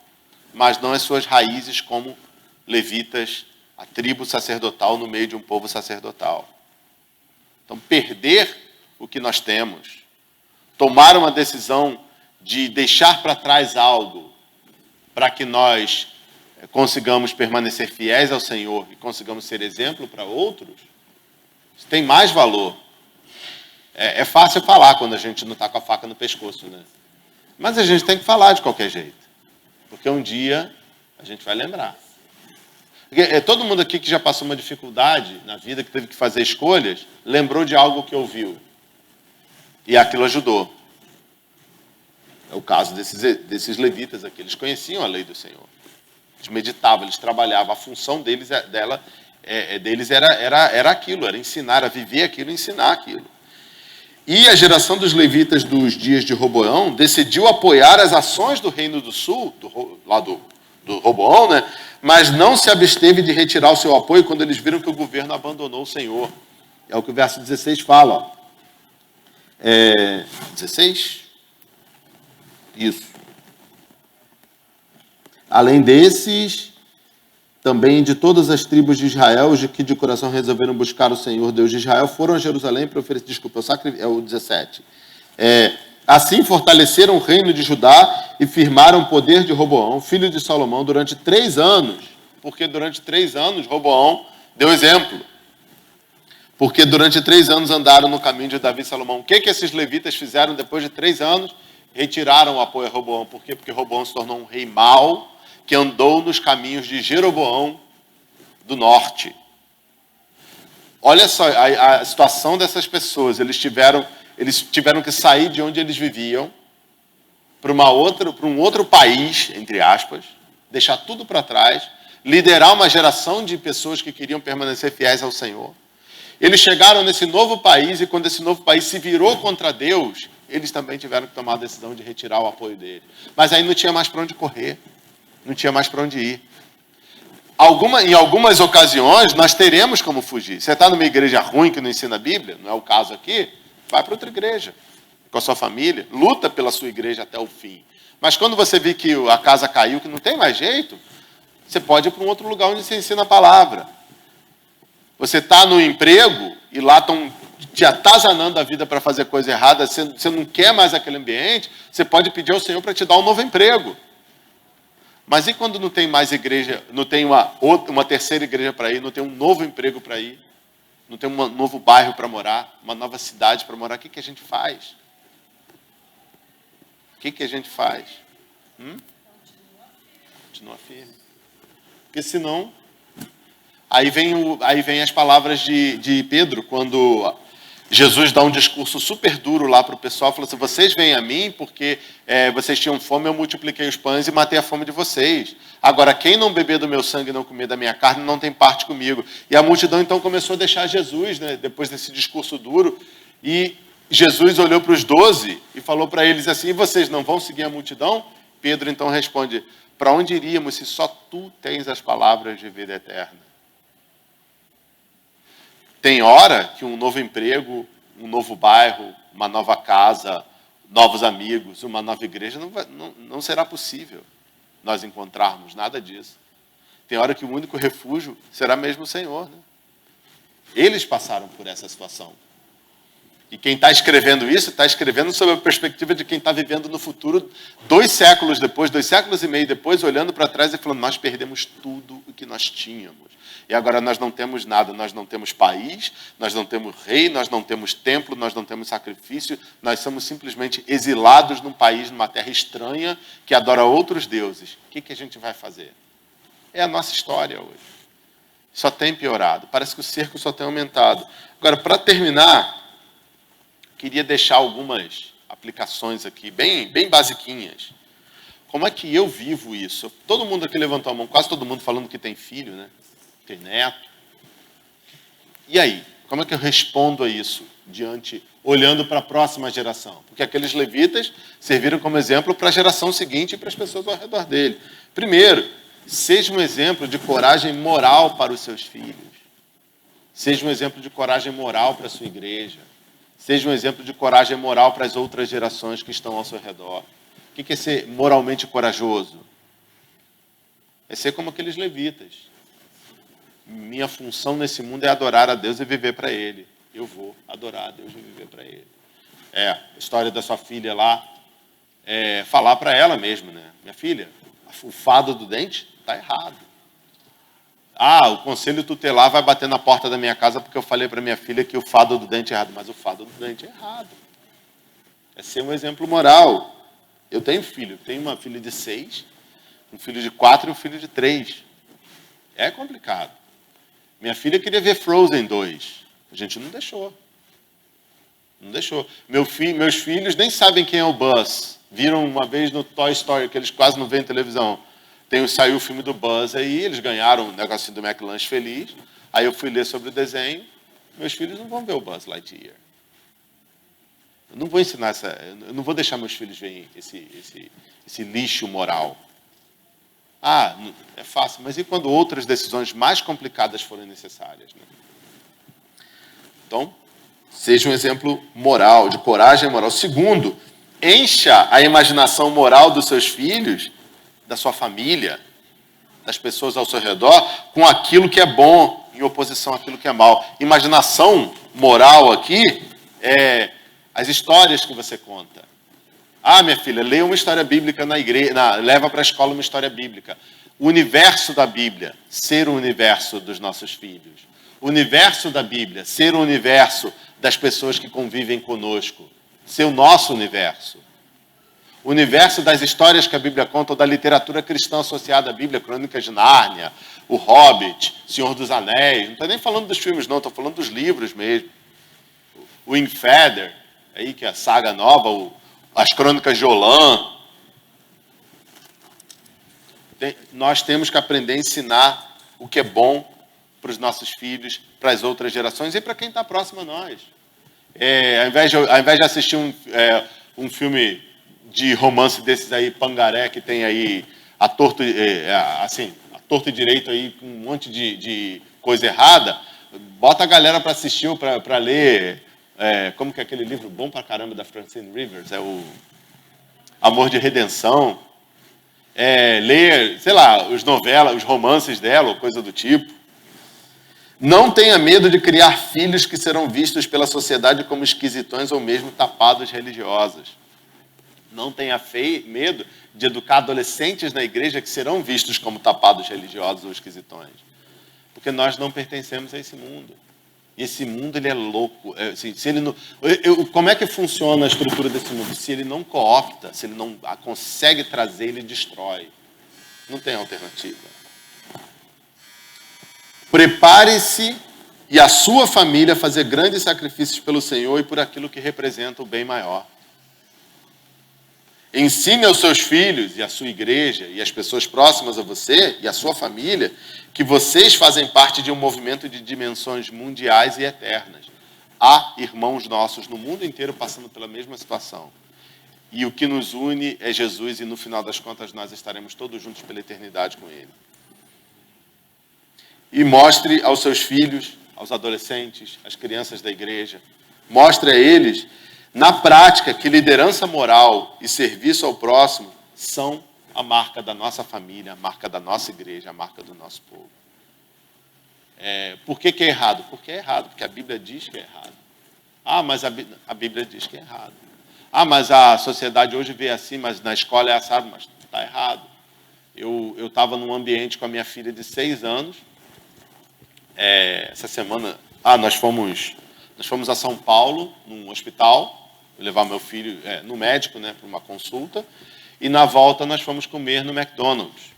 mas não as suas raízes como levitas, a tribo sacerdotal no meio de um povo sacerdotal. Então, perder o que nós temos, tomar uma decisão de deixar para trás algo para que nós consigamos permanecer fiéis ao Senhor e consigamos ser exemplo para outros, isso tem mais valor É fácil falar quando a gente não está com a faca no pescoço, né? Mas a gente tem que falar de qualquer jeito. Porque um dia a gente vai lembrar. Porque, todo mundo aqui que já passou uma dificuldade na vida, que teve que fazer escolhas, lembrou de algo que ouviu. E aquilo ajudou. É o caso desses levitas aqui. Eles conheciam a lei do Senhor. Eles meditavam, eles trabalhavam. A função deles, era aquilo, era ensinar, era viver aquilo, ensinar aquilo. E a geração dos levitas dos dias de Roboão decidiu apoiar as ações do Reino do Sul, do Roboão, né? Mas não se absteve de retirar o seu apoio quando eles viram que o governo abandonou o Senhor. É o que o verso 16 fala. Ó. 16? Isso. Além desses, também de todas as tribos de Israel, os que de coração resolveram buscar o Senhor, Deus de Israel, foram a Jerusalém para oferecer... Desculpa, é o 17. Assim fortaleceram o reino de Judá e firmaram o poder de Roboão, filho de Salomão, durante 3 anos. Porque durante 3 anos Roboão deu exemplo. Porque durante 3 anos andaram no caminho de Davi e Salomão. O que esses levitas fizeram depois de 3 anos? Retiraram o apoio a Roboão. Por quê? Porque Roboão se tornou um rei mau, que andou nos caminhos de Jeroboão do norte. Olha só a situação dessas pessoas. Eles tiveram que sair de onde eles viviam para um outro país, entre aspas, deixar tudo para trás, liderar uma geração de pessoas que queriam permanecer fiéis ao Senhor. Eles chegaram nesse novo país e quando esse novo país se virou contra Deus, eles também tiveram que tomar a decisão de retirar o apoio dele. Mas aí não tinha mais para onde correr. Não tinha mais para onde ir. Em algumas ocasiões, nós teremos como fugir. Você está numa igreja ruim que não ensina a Bíblia, não é o caso aqui, vai para outra igreja, com a sua família, luta pela sua igreja até o fim. Mas quando você vê que a casa caiu, que não tem mais jeito, você pode ir para um outro lugar onde você ensina a palavra. Você está no emprego e lá estão te atazanando a vida para fazer coisa errada, você não quer mais aquele ambiente, você pode pedir ao Senhor para te dar um novo emprego. Mas e quando não tem mais igreja, não tem uma terceira igreja para ir, não tem um novo emprego para ir, não tem um novo bairro para morar, uma nova cidade para morar, o que a gente faz? O que a gente faz? Continua firme. Porque senão, aí vem as palavras de Pedro, quando Jesus dá um discurso super duro lá para o pessoal, falou assim, vocês vêm a mim porque vocês tinham fome, eu multipliquei os pães e matei a fome de vocês. Agora, quem não beber do meu sangue e não comer da minha carne, não tem parte comigo. E a multidão então começou a deixar Jesus, né, depois desse discurso duro, e Jesus olhou para os 12 e falou para eles assim, e vocês não vão seguir a multidão? Pedro então responde, para onde iríamos se só tu tens as palavras de vida eterna? Tem hora que um novo emprego, um novo bairro, uma nova casa, novos amigos, uma nova igreja, não será possível nós encontrarmos nada disso. Tem hora que o único refúgio será mesmo o Senhor. Né? Eles passaram por essa situação. E quem está escrevendo isso, está escrevendo sob a perspectiva de quem está vivendo no futuro 2 séculos depois, 2 séculos e meio depois, olhando para trás e falando, nós perdemos tudo o que nós tínhamos. E agora nós não temos nada, nós não temos país, nós não temos rei, nós não temos templo, nós não temos sacrifício, nós somos simplesmente exilados num país, numa terra estranha, que adora outros deuses. O que a gente vai fazer? É a nossa história hoje. Só tem piorado, parece que o cerco só tem aumentado. Agora, para terminar, queria deixar algumas aplicações aqui, bem basiquinhas. Como é que eu vivo isso? Todo mundo aqui levantou a mão, quase todo mundo falando que tem filho, né? Tem neto. E aí? Como é que eu respondo a isso olhando para a próxima geração? Porque aqueles levitas serviram como exemplo para a geração seguinte e para as pessoas ao redor dele. Primeiro, seja um exemplo de coragem moral para os seus filhos. Seja um exemplo de coragem moral para a sua igreja. Seja um exemplo de coragem moral para as outras gerações que estão ao seu redor. O que é ser moralmente corajoso? É ser como aqueles levitas. Minha função nesse mundo é adorar a Deus e viver para Ele. Eu vou adorar a Deus e viver para Ele. A história da sua filha lá, falar para ela mesmo, né? Minha filha, o fado do dente está errado. o conselho tutelar vai bater na porta da minha casa porque eu falei para minha filha que o fado do dente é errado. Mas o fado do dente é errado. É ser um exemplo moral. Eu tenho filho. Tenho uma filha de 6, um filho de 4 e um filho de 3. É complicado. Minha filha queria ver Frozen 2. A gente não deixou. Não deixou. Meus filhos nem sabem quem é o Buzz. Viram uma vez no Toy Story, que eles quase não veem televisão. Saiu o filme do Buzz aí, eles ganharam um negocinho do McLanche feliz. Aí eu fui ler sobre o desenho. Meus filhos não vão ver o Buzz Lightyear. Eu não vou ensinar eu não vou deixar meus filhos verem esse lixo moral. É fácil, mas e quando outras decisões mais complicadas forem necessárias? Né? Então, seja um exemplo moral, de coragem moral. Segundo, encha a imaginação moral dos seus filhos, da sua família, das pessoas ao seu redor, com aquilo que é bom, em oposição àquilo que é mal. Imaginação moral aqui é as histórias que você conta. Minha filha, leia uma história bíblica na igreja, leva para a escola uma história bíblica. O universo da Bíblia, ser o universo dos nossos filhos. O universo da Bíblia, ser o universo das pessoas que convivem conosco. Ser o nosso universo. O universo das histórias que a Bíblia conta, ou da literatura cristã associada à Bíblia, Crônicas de Nárnia, O Hobbit, Senhor dos Anéis. Não estou nem falando dos filmes, não, estou falando dos livros mesmo. O Wingfeather, aí, que é a saga nova, as Crônicas de Olã. Nós temos que aprender a ensinar o que é bom para os nossos filhos, para as outras gerações e para quem está próximo a nós. Ao invés de assistir um filme de romance desses aí, pangaré, que tem aí a torto e direito aí, com um monte de coisa errada, bota a galera para assistir ou para ler. Como que é aquele livro bom pra caramba da Francine Rivers? É o Amor de Redenção. Ler, sei lá, os romances dela, ou coisa do tipo. Não tenha medo de criar filhos que serão vistos pela sociedade como esquisitões ou mesmo tapados religiosos. Não tenha medo de educar adolescentes na igreja que serão vistos como tapados religiosos ou esquisitões. Porque nós não pertencemos a esse mundo. E esse mundo, ele é louco. Se ele não, como é que funciona a estrutura desse mundo? Se ele não coopta, se ele não consegue trazer, ele destrói. Não tem alternativa. Prepare-se e a sua família a fazer grandes sacrifícios pelo Senhor e por aquilo que representa o bem maior. Ensine aos seus filhos e à sua igreja e às pessoas próximas a você e à sua família que vocês fazem parte de um movimento de dimensões mundiais e eternas. Há irmãos nossos no mundo inteiro passando pela mesma situação. E o que nos une é Jesus e no final das contas nós estaremos todos juntos pela eternidade com Ele. E mostre aos seus filhos, aos adolescentes, às crianças da igreja, mostre a eles na prática que liderança moral e serviço ao próximo são a marca da nossa família, a marca da nossa igreja, a marca do nosso povo. Por que é errado? Porque é errado, porque a Bíblia diz que é errado. Mas a Bíblia diz que é errado. Mas a sociedade hoje vê assim, mas na escola é assado, mas está errado. Eu estava num ambiente com a minha filha de 6 anos. Essa semana, nós fomos a São Paulo, num hospital, levar meu filho no médico, né, para uma consulta, e na volta nós fomos comer no McDonald's.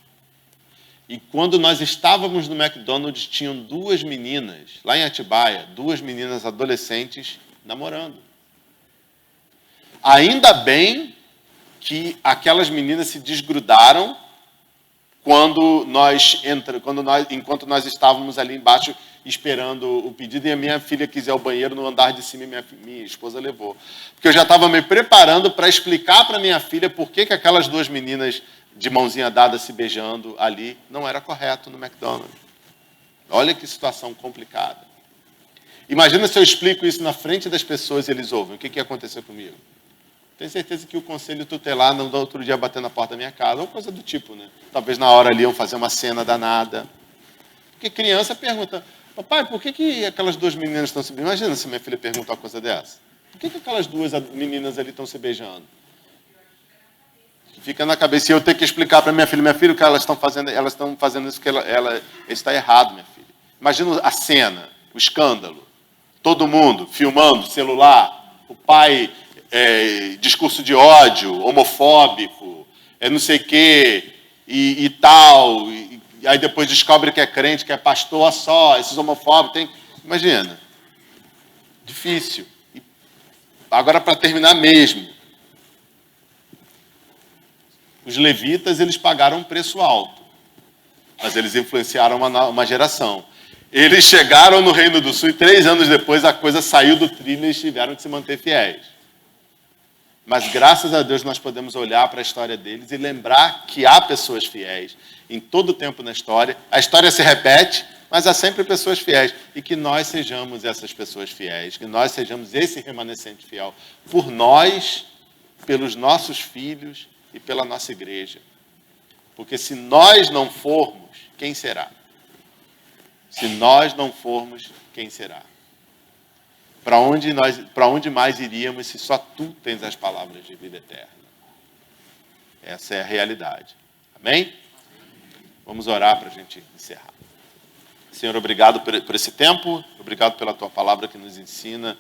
E quando nós estávamos no McDonald's, tinham 2 meninas, lá em Atibaia, 2 meninas adolescentes namorando. Ainda bem que aquelas meninas se desgrudaram enquanto nós estávamos ali embaixo esperando o pedido, e a minha filha quis ir ao banheiro no andar de cima e minha esposa levou. Porque eu já estava me preparando para explicar para minha filha por que aquelas 2 meninas de mãozinha dada se beijando ali não era correto no McDonald's. Olha que situação complicada. Imagina se eu explico isso na frente das pessoas e eles ouvem. O que ia acontecer comigo? Tenho certeza que o conselho tutelar não dá outro dia bater na porta da minha casa, ou coisa do tipo, né? Talvez na hora ali iam fazer uma cena danada. Porque criança pergunta, papai, por que aquelas 2 meninas estão se beijando? Imagina se minha filha perguntar uma coisa dessa. Por que aquelas 2 meninas ali estão se beijando? Fica na cabeça. E eu tenho que explicar para minha filha, o que elas estão fazendo isso, que isso está errado, minha filha. Imagina a cena, o escândalo. Todo mundo filmando, celular, o pai, discurso de ódio, homofóbico, não sei o quê, e tal. E aí depois descobre que é crente, que é pastor, olha só, esses homofóbicos tem. Imagina. Difícil. E agora, para terminar mesmo. Os levitas, eles pagaram um preço alto, mas eles influenciaram uma geração. Eles chegaram no Reino do Sul e 3 anos depois a coisa saiu do trilho e eles tiveram que se manter fiéis. Mas graças a Deus nós podemos olhar para a história deles e lembrar que há pessoas fiéis em todo o tempo na história. A história se repete, mas há sempre pessoas fiéis. E que nós sejamos essas pessoas fiéis, que nós sejamos esse remanescente fiel por nós, pelos nossos filhos e pela nossa igreja. Porque se nós não formos, quem será? Se nós não formos, quem será? Para onde mais iríamos se só tu tens as palavras de vida eterna? Essa é a realidade. Amém? Vamos orar para a gente encerrar. Senhor, obrigado por esse tempo, obrigado pela tua palavra que nos ensina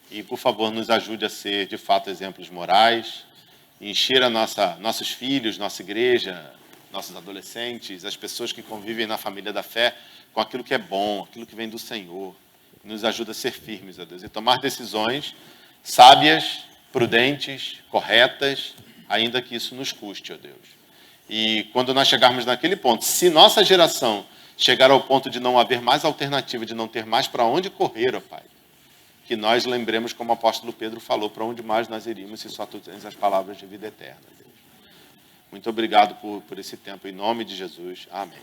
e, por favor, nos ajude a ser, de fato, exemplos morais, e encher nossos filhos, nossa igreja, nossos adolescentes, as pessoas que convivem na família da fé, com aquilo que é bom, aquilo que vem do Senhor. Nos ajuda a ser firmes, ó Deus, e tomar decisões sábias, prudentes, corretas, ainda que isso nos custe, ó Deus. E quando nós chegarmos naquele ponto, se nossa geração chegar ao ponto de não haver mais alternativa, de não ter mais para onde correr, ó Pai, que nós lembremos, como o apóstolo Pedro falou, para onde mais nós iríamos se só tu tens as palavras de vida eterna, Deus. Muito obrigado por esse tempo, em nome de Jesus. Amém.